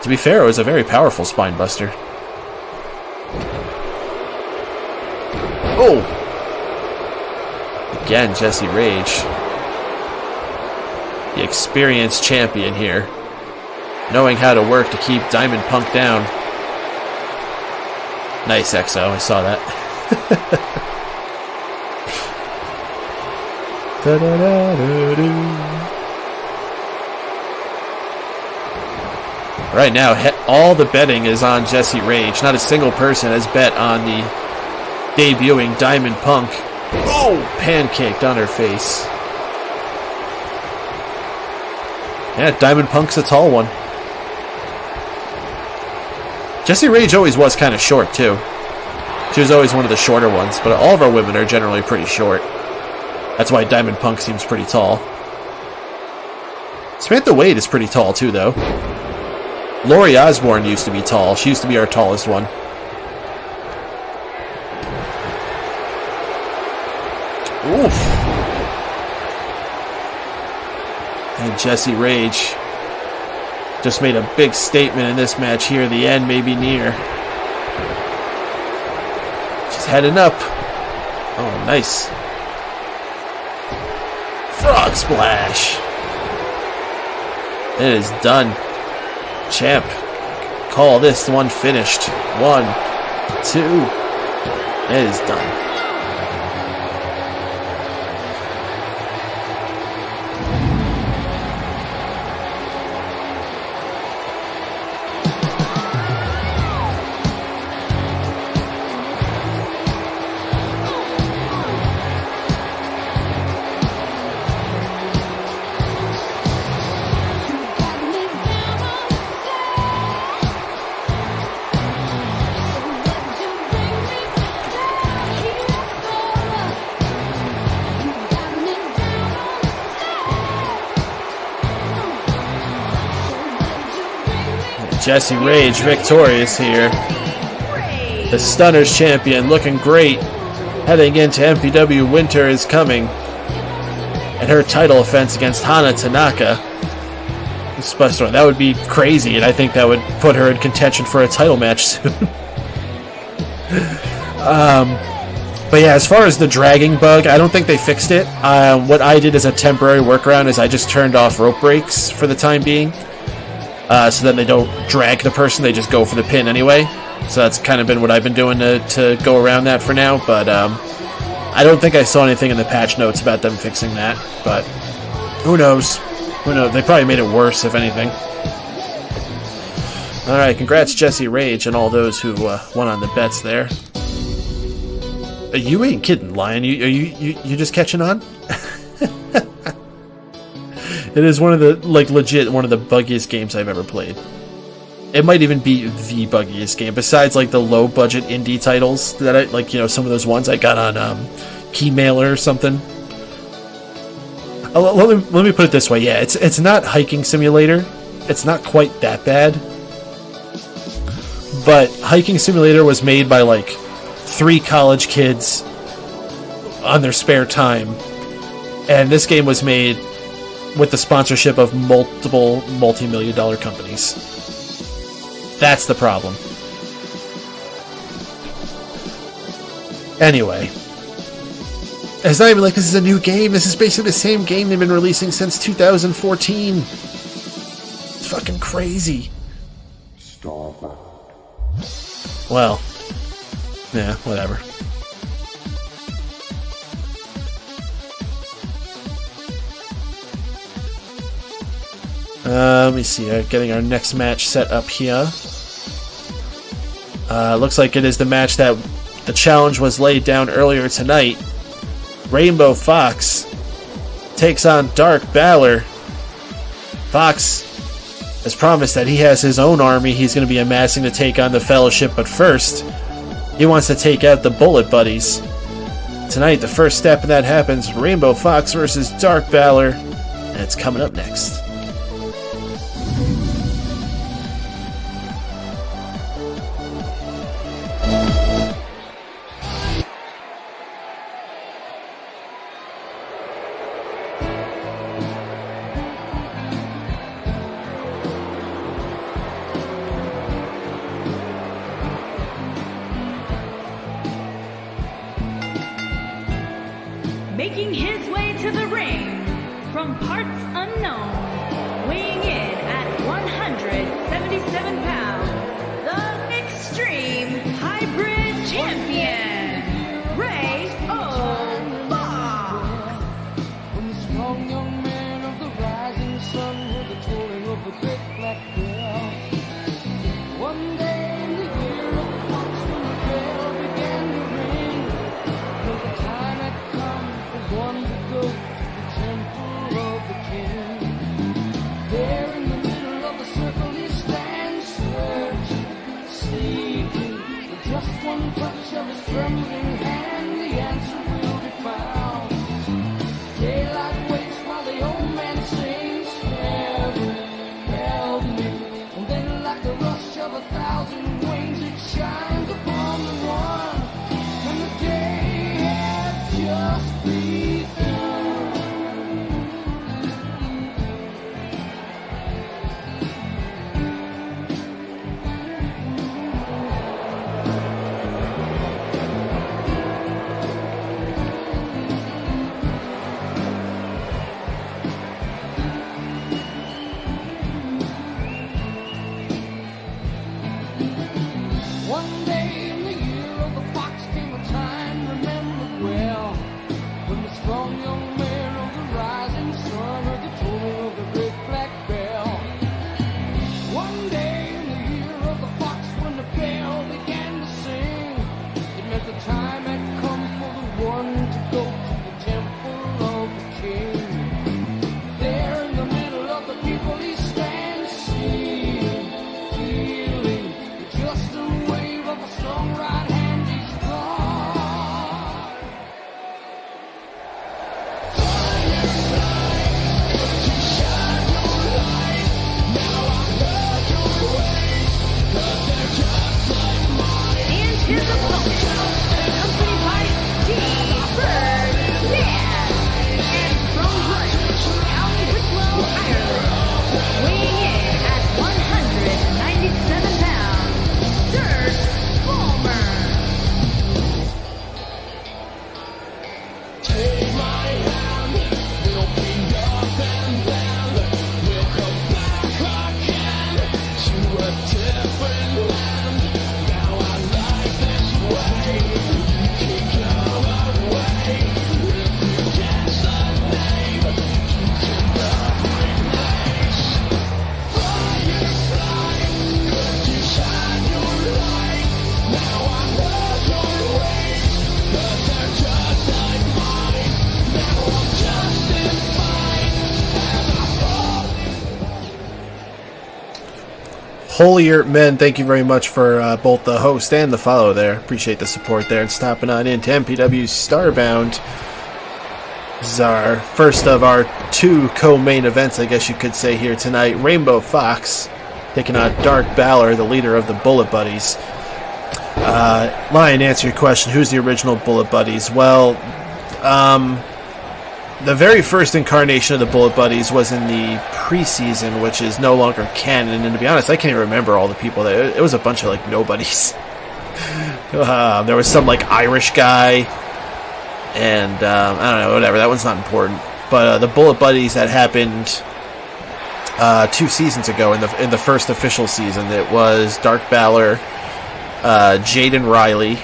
To be fair, it was a very powerful spine buster. Oh! Again, Jesse Rage. The experienced champion here. Knowing how to work to keep Diamond Punk down. Nice XO, I saw that. Right now, all the betting is on Jesse Rage. Not a single person has bet on the debuting Diamond Punk. Oh! Pancaked on her face. Yeah, Diamond Punk's a tall one. Jesse Rage always was kind of short, too. She was always one of the shorter ones, but all of our women are generally pretty short. That's why Diamond Punk seems pretty tall. Samantha Wade is pretty tall, too, though. Lori Osborne used to be tall. She used to be our tallest one. Oof. And Jesse Rage just made a big statement in this match here. The end may be near. She's heading up. Oh, nice. Frog splash. It is done. Champ, call this one finished. 1, 2. It is done. Jesse Rage victorious here. The Stunners champion looking great. Heading into MPW Winter is coming. And her title offense against Hana Tanaka. That would be crazy, and I think that would put her in contention for a title match soon. But yeah, as far as the dragging bug, I don't think they fixed it. What I did as a temporary workaround is I just turned off rope breaks for the time being. So then they don't drag the person, they just go for the pin anyway. So that's kind of been what I've been doing to go around that for now. But I don't think I saw anything in the patch notes about them fixing that. But who knows? Who knows? They probably made it worse, if anything. Alright, congrats Jesse Rage and all those who won on the bets there. You ain't kidding, Lion. You just catching on? It is one of the, legit one of the buggiest games I've ever played. It might even be the buggiest game, besides, the low-budget indie titles that I, some of those ones I got on, Keymailer or something. Let me put it this way, yeah, it's not Hiking Simulator. It's not quite that bad. But Hiking Simulator was made by, 3 college kids on their spare time. And this game was made with the sponsorship of multiple multi-million-dollar companies. That's the problem. Anyway. It's not even like this is a new game. This is basically the same game they've been releasing since 2014. It's fucking crazy. StarBound. Well. Yeah, whatever. Let me see. Getting our next match set up here. Looks like it is the match that the challenge was laid down earlier tonight. Rainbow Fox takes on Dark Balor. Fox has promised that he has his own army he's going to be amassing to take on the Fellowship, but first, he wants to take out the Bullet Buddies. Tonight, the first step in that happens, Rainbow Fox versus Dark Balor, and it's coming up next. Making his way to the ring from parts unknown, weighing in at 177 pounds, the Extreme Hybrid Champion, Ray O. Fox. When the strong young man of the rising sun heard the tolling of the great black bell. One day in the year of the fox, when the bell began to ring, when the time had come for one to go to the temple of the king. There in the middle of the circle he stands, searching, seeking, with just one touch of his trembling hand, the answer will be found. Daylight waits while the old man sings, heaven, help me. And then like the rush of 1,000 wings, it shines upon the one, and the day has just begun. One day in the year of the fox came a time remembered well, when the strong young man of the rising sun heard the tolling of the great black bell. One day in the year of the fox, when the bell began to sing, it meant the time had come for the one to go to the temple of the king. There in the middle of the people he stands, seeing, feeling, just a wave of a strong right hand he's gone. And his opponent, accompanied by D-Bird Dan, and from Hunt, County Wicklow, Ireland, weighing in at 197 pounds, Dirk Bulmer. Take my hand, we'll be up and down. We'll come back again to a different land. Now I like this way. You can go away. If you guess the name, you can replace. Firefly, could you shine your light? Now I know your ways, 'cause they're just like mine. Now I'm justified as I fall. Holier Men, thank you very much for both the host and the follow there. Appreciate the support there and stopping on into MPW's StarBound. This is our first of our two co-main events, I guess you could say, here tonight. Rainbow Fox taking on Dark Balor, the leader of the Bullet Buddies. Lion, answer your question, who's the original Bullet Buddies? Well, the very first incarnation of the Bullet Buddies was in the preseason, which is no longer canon, and to be honest, I can't even remember all the people there. It was a bunch of, like, nobodies. There was some, like, Irish guy, and, I don't know, whatever, that one's not important. But the Bullet Buddies that happened 2 seasons ago in the first official season, it was Dark Balor, Jaden Riley,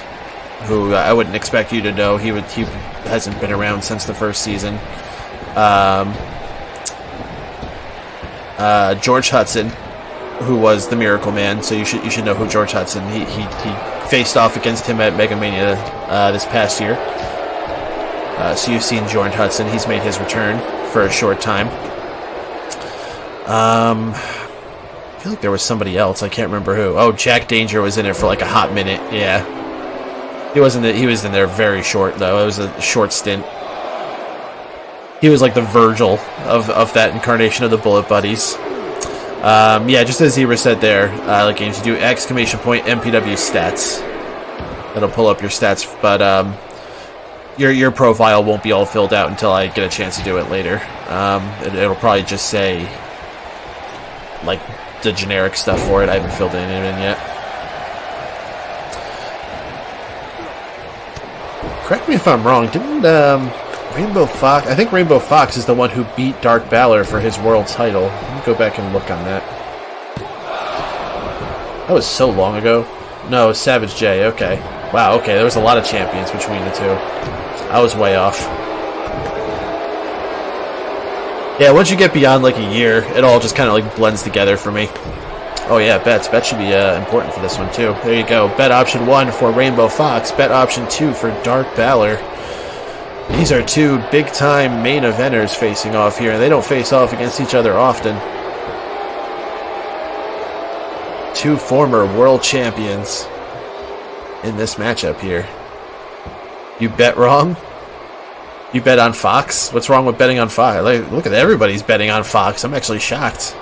who I wouldn't expect you to know. He hasn't been around since the first season. George Hudson, who was the Miracle Man. So you should know who George Hudson. He faced off against him at Mega Mania this past year. So you've seen George Hudson. He's made his return for a short time. I feel like there was somebody else. I can't remember who. Oh, Jack Danger was in it for like a hot minute. Yeah, he was in there very short though. It was a short stint. He was like the Virgil of that incarnation of the Bullet Buddies. Yeah, just as Zebra said there, like games, you do exclamation point MPW stats. It'll pull up your stats, but your profile won't be all filled out until I get a chance to do it later. It'll probably just say like the generic stuff for it. I haven't filled it in yet. Correct me if I'm wrong. Didn't Rainbow Fox? I think Rainbow Fox is the one who beat Dark Balor for his world title. Let me go back and look on that. That was so long ago. No, Savage J. Okay. Wow. Okay, there was a lot of champions between the two. I was way off. Yeah, once you get beyond like a year, it all just kind of like blends together for me. Oh yeah, bets. Bet should be important for this one too. There you go. Bet option 1 for Rainbow Fox. Bet option 2 for Dark Balor. These are two big-time main eventers facing off here. They don't face off against each other often. Two former world champions in this matchup here. You bet wrong? You bet on Fox? What's wrong with betting on Fox? Like, look at everybody's betting on Fox. I'm actually shocked.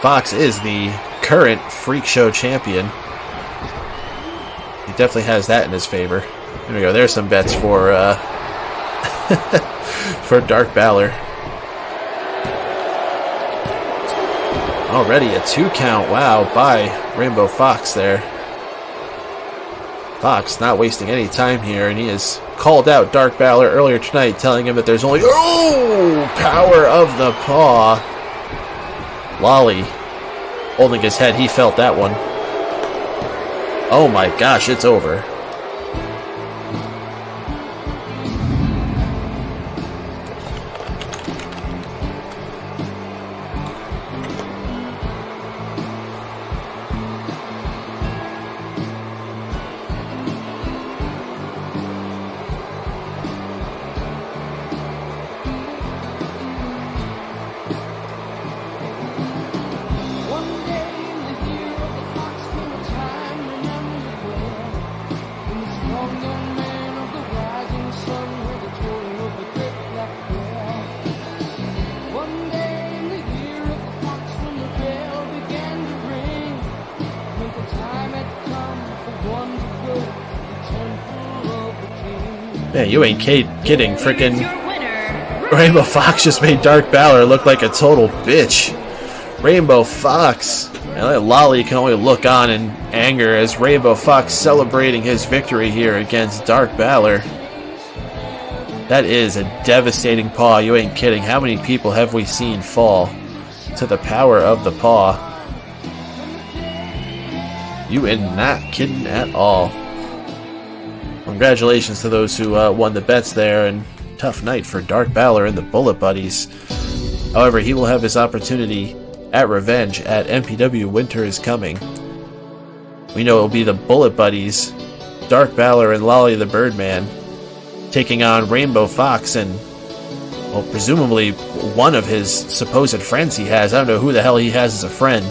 Fox is the current Freak Show champion. He definitely has that in his favor. There we go. There's some bets for for Dark Balor. Already a 2 count. Wow, by Rainbow Fox there. Fox not wasting any time here, and he has called out Dark Balor earlier tonight, telling him that there's only power of the paw. Lolly holding his head. He felt that one. Oh my gosh, it's over. Man, you ain't kidding. Frickin' Rainbow Fox just made Dark Balor look like a total bitch. Rainbow Fox. Man, Lolly can only look on in anger as Rainbow Fox celebrating his victory here against Dark Balor. That is a devastating paw. You ain't kidding. How many people have we seen fall to the power of the paw? You ain't not kidding at all. Congratulations to those who won the bets there, and tough night for Dark Balor and the Bullet Buddies. However, he will have his opportunity at revenge at MPW Winter is Coming. We know it will be the Bullet Buddies, Dark Balor and Lolly the Birdman, taking on Rainbow Fox and, well, presumably one of his supposed friends he has. I don't know who the hell he has as a friend.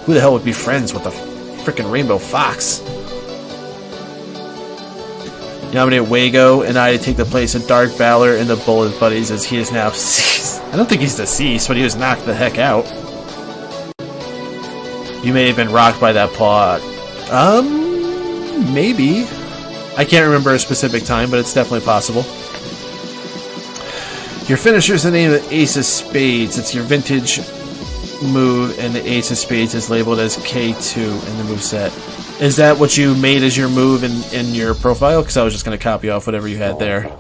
Who the hell would be friends with a frickin' Rainbow Fox? Nominate Wago and I to take the place of Dark Balor and the Bullet Buddies as he is now deceased. I don't think he's deceased, but he was knocked the heck out. You may have been rocked by that paw. Maybe. I can't remember a specific time, but it's definitely possible. Your finisher is the name of Ace of Spades. It's your vintage move, and the Ace of Spades is labeled as K2 in the moveset. Is that what you made as your move in your profile? Because I was just going to copy off whatever you had there.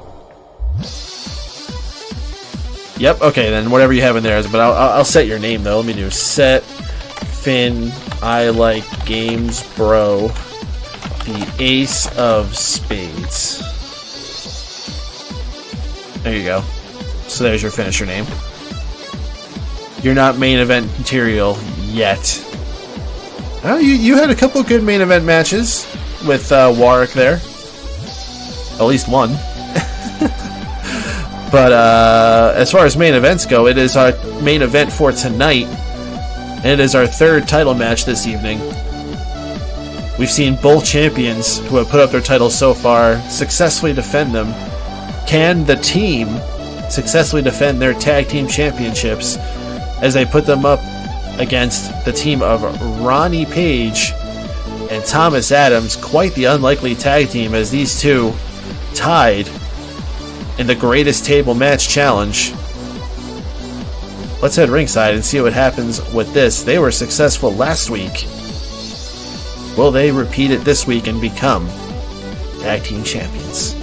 Yep, okay, then whatever you have in there. But I'll set your name, though. Let me do set Finn I Like Games Bro the Ace of Spades. There you go. So there's your finisher name. you're not main event material yet. Oh, you had a couple good main event matches with Warwick there. At least one. But as far as main events go, it is our main event for tonight. And it is our third title match this evening. We've seen both champions who have put up their titles so far successfully defend them. Can the team successfully defend their tag team championships as they put them up against the team of Ronnie Page and Thomas Adams? Quite the unlikely tag team, as these two tied in the greatest table match challenge. Let's head ringside and see what happens with this. They were successful last week. Will they repeat it this week and become tag team champions?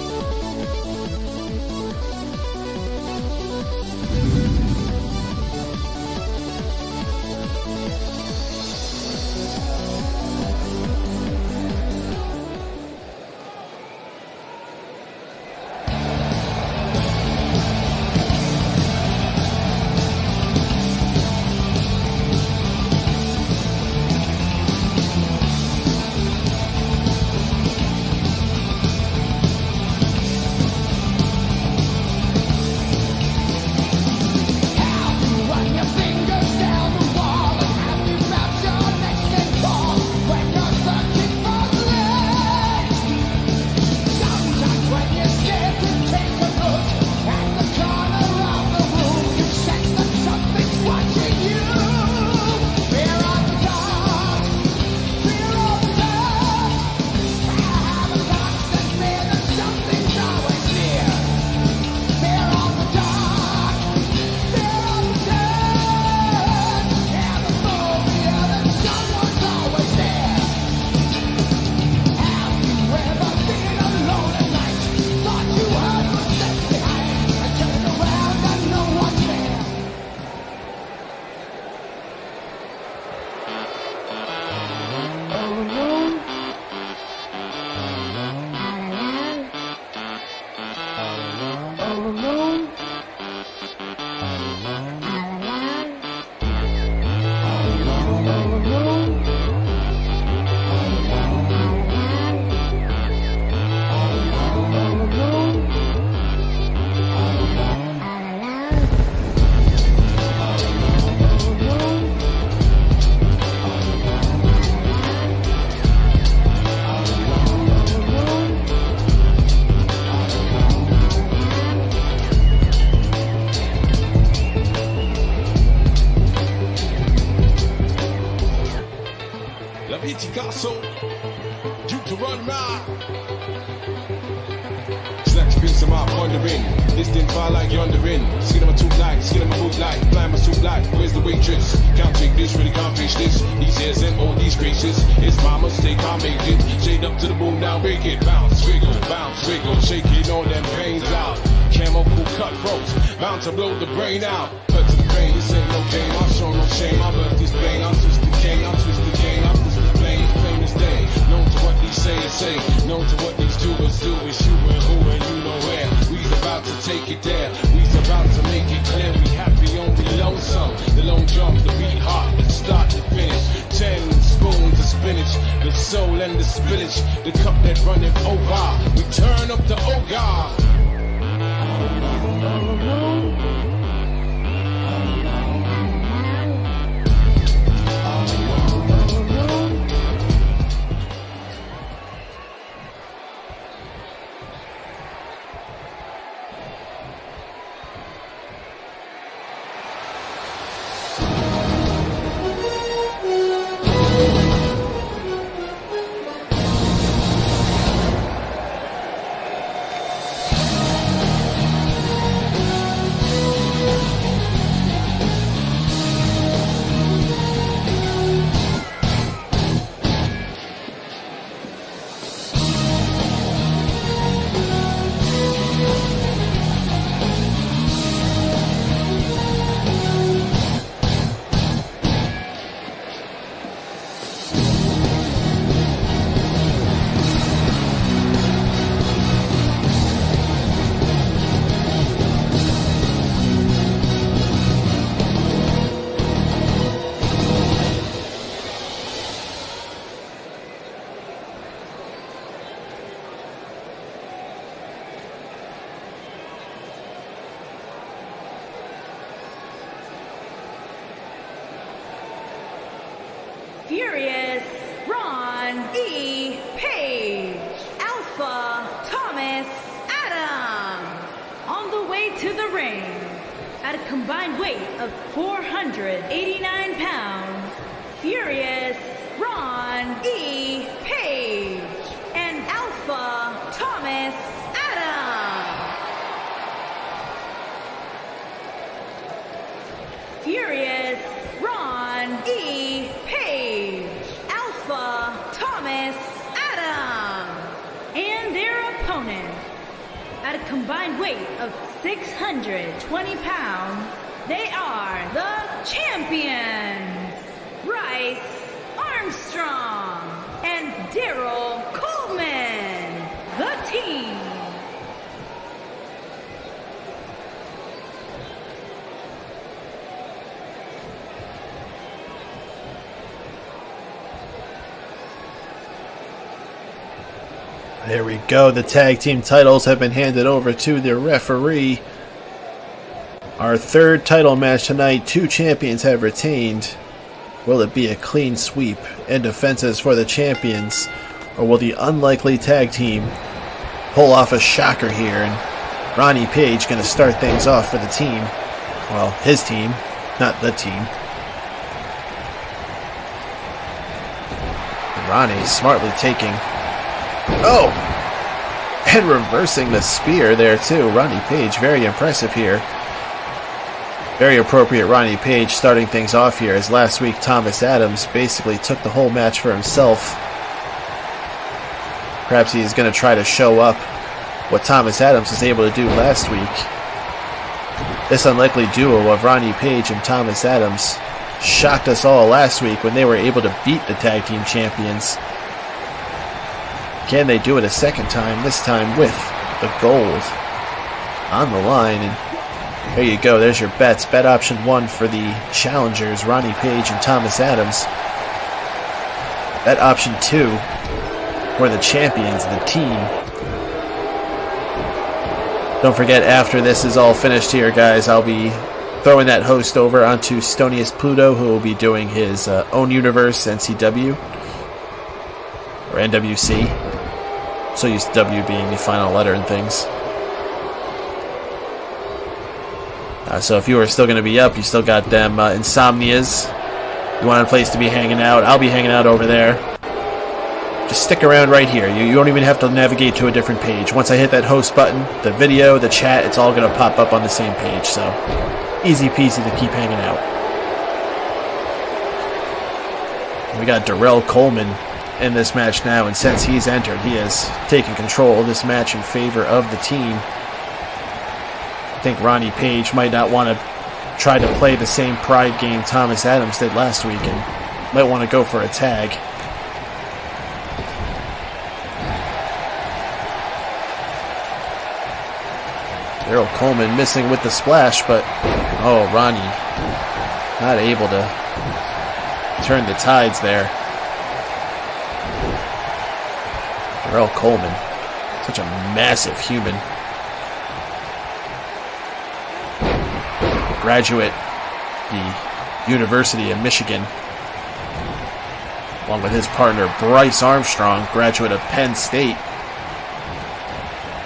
Furious Ron E. Page, Alpha Thomas Adams. On the way to the ring, at a combined weight of 489 pounds, Furious Ron E. Page and Alpha Thomas Adams. Furious Ron E. Page, Alpha Thomas Adams, and their opponents, at a combined weight of 620 pounds, they are the champions, Bryce Armstrong and Daryl Coleman, the team. There we go. The tag team titles have been handed over to the referee. Our third title match tonight. 2 champions have retained. Will it be a clean sweep and defenses for the champions? Or will the unlikely tag team pull off a shocker here? And Ronnie Page going to start things off for the team. Well, his team, not the team. And Ronnie smartly taking... Oh! And reversing the spear there too. Ronnie Page, very impressive here. Very appropriate Ronnie Page starting things off here, as last week Thomas Adams basically took the whole match for himself. Perhaps he's going to try to show up what Thomas Adams was able to do last week. This unlikely duo of Ronnie Page and Thomas Adams shocked us all last week when they were able to beat the tag team champions. Can they do it a second time, this time with the gold on the line? And there you go, there's your bets. Bet option 1 for the challengers, Ronnie Page and Thomas Adams. Bet option 2 for the champions, the team. Don't forget, after this is all finished here, guys, I'll be throwing that host over onto Stonius Pluto, who will be doing his own universe, NCW, or NWC. So used to W being the final letter and things. So if you are still going to be up, you still got them insomnias. You want a place to be hanging out, I'll be hanging out over there. Just stick around right here. You don't even have to navigate to a different page. Once I hit that host button, the video, the chat, it's all going to pop up on the same page. So easy peasy to keep hanging out. We got Darrell Coleman in this match now, and since he's entered, he has taken control of this match in favor of the team. I think Ronnie Page might not want to try to play the same pride game Thomas Adams did last week, and might want to go for a tag. Daryl Coleman missing with the splash, but oh, Ronnie not able to turn the tides there. Daryl Coleman, such a massive human. Graduate, the University of Michigan, along with his partner Bryce Armstrong, graduate of Penn State.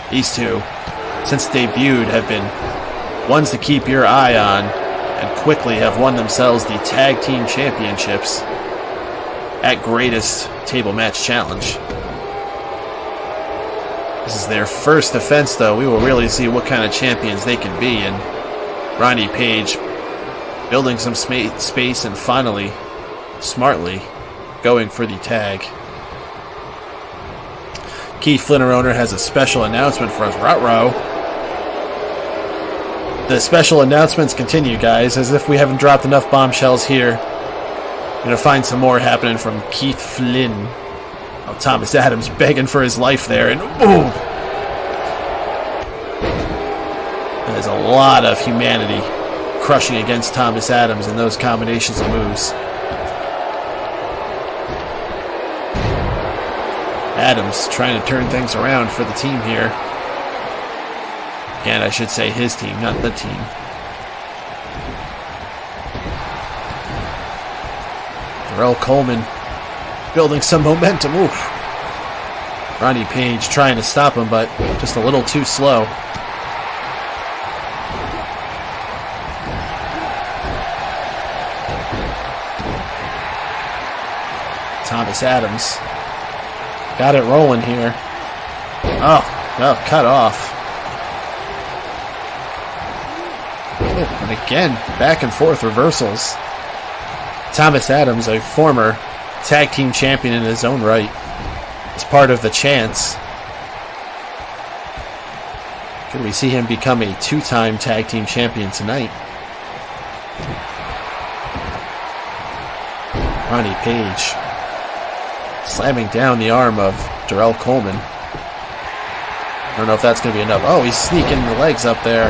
These two, since debuted, have been ones to keep your eye on, and quickly have won themselves the Tag Team Championships at Greatest Table Match Challenge. This is their first defense, though. We will really see what kind of champions they can be, and Ronnie Page building some space and finally, smartly, going for the tag. Keith Flinner owner has a special announcement for us. Ruh-roh. The special announcements continue, guys, as if we haven't dropped enough bombshells here. We're going to find some more happening from Keith Flynn. Oh, Thomas Adams begging for his life there, and ooh! There's a lot of humanity crushing against Thomas Adams in those combinations of moves. Adams trying to turn things around for the team here. Again, I should say his team, not the team. Darrell Coleman building some momentum. Oof. Ronnie Page trying to stop him, but just a little too slow. Thomas Adams got it rolling here. Oh, cut off. Oh, and again, back and forth reversals. Thomas Adams, a former tag team champion in his own right, is part of the chance. Could we see him become a two-time tag team champion tonight? Ronnie Page slamming down the arm of Darrell Coleman. I don't know if that's going to be enough. Oh, he's sneaking the legs up there.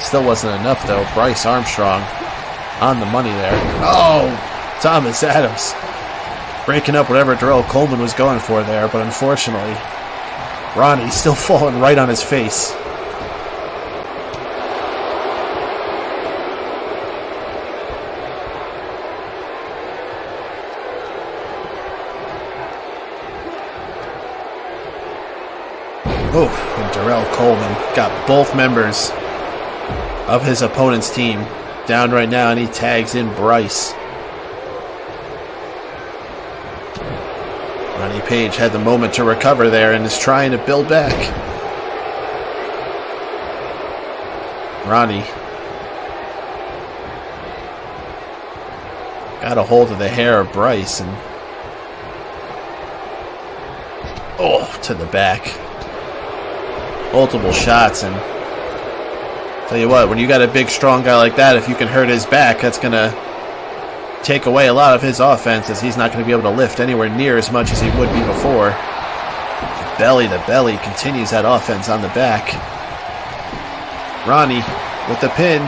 Still wasn't enough, though. Bryce Armstrong on the money there. Oh, Thomas Adams breaking up whatever Darrell Coleman was going for there, but unfortunately, Ronnie's still falling right on his face. Oh, and Darrell Coleman got both members of his opponent's team down right now, and he tags in Bryce. Ronnie Page had the moment to recover there and is trying to build back. Ronnie got a hold of the hair of Bryce and to the back. Multiple shots, and tell you what, when you got a big strong guy like that, if you can hurt his back, that's gonna take away a lot of his offense, as he's not going to be able to lift anywhere near as much as he would be before. Belly to belly continues that offense on the back. Ronnie with the pin.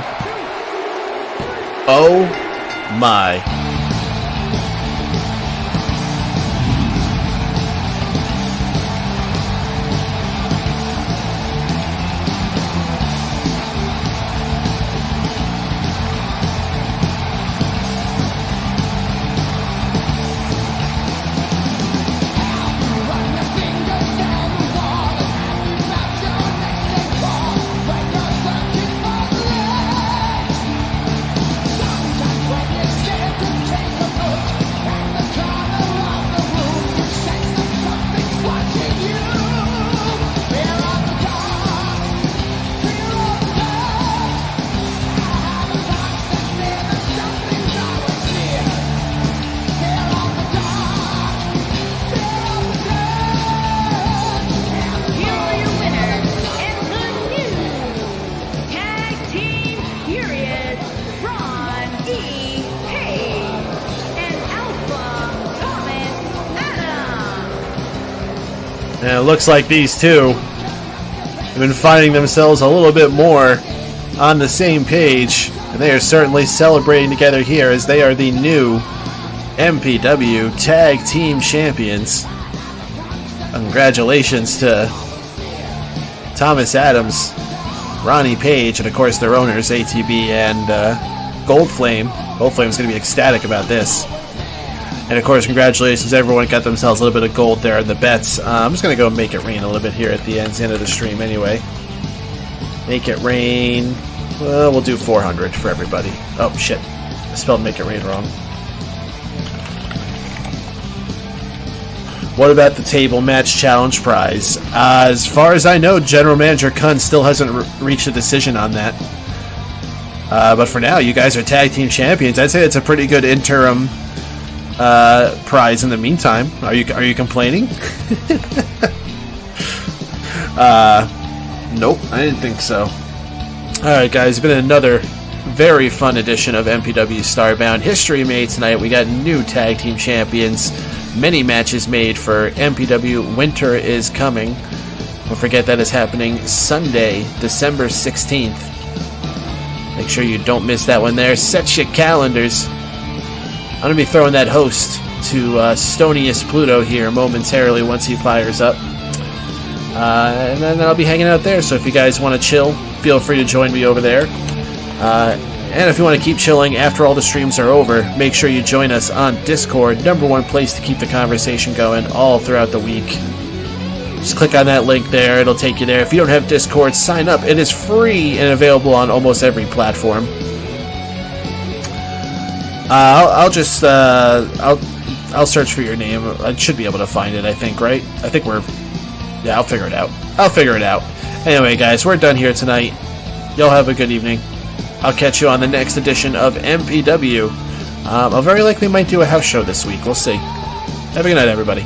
Oh my. And it looks like these two have been finding themselves a little bit more on the same page. And they are certainly celebrating together here, as they are the new MPW Tag Team Champions. Congratulations to Thomas Adams, Ronnie Page, and of course their owners, ATB and Gold Flame. Gold Flame's going to be ecstatic about this. And of course, congratulations, everyone got themselves a little bit of gold there in the bets. I'm just going to go and make it rain a little bit here at the end of the stream anyway. Make it rain. Well, we'll do 400 for everybody. Oh, shit. I spelled make it rain wrong. What about the table match challenge prize? As far as I know, General Manager Kun still hasn't reached a decision on that. But for now, you guys are tag team champions. I'd say it's a pretty good interim prize in the meantime. Are you complaining? Nope, I didn't think so. Alright guys, it's been another very fun edition of MPW StarBound. History made tonight. We got new tag team champions. Many matches made for MPW. Winter is coming. Don't forget that is happening Sunday, December 16th. Make sure you don't miss that one there. Set your calendars. I'm going to be throwing that host to Stonius Pluto here momentarily once he fires up. And then I'll be hanging out there, so if you guys want to chill, feel free to join me over there. And if you want to keep chilling after all the streams are over, make sure you join us on Discord, #1 place to keep the conversation going all throughout the week. Just click on that link there, it'll take you there. If you don't have Discord, sign up. It is free and available on almost every platform. I'll search for your name. I should be able to find it, I think, right? I think yeah, I'll figure it out. Anyway, guys, we're done here tonight. Y'all have a good evening. I'll catch you on the next edition of MPW. I'll very likely might do a house show this week. We'll see. Have a good night, everybody.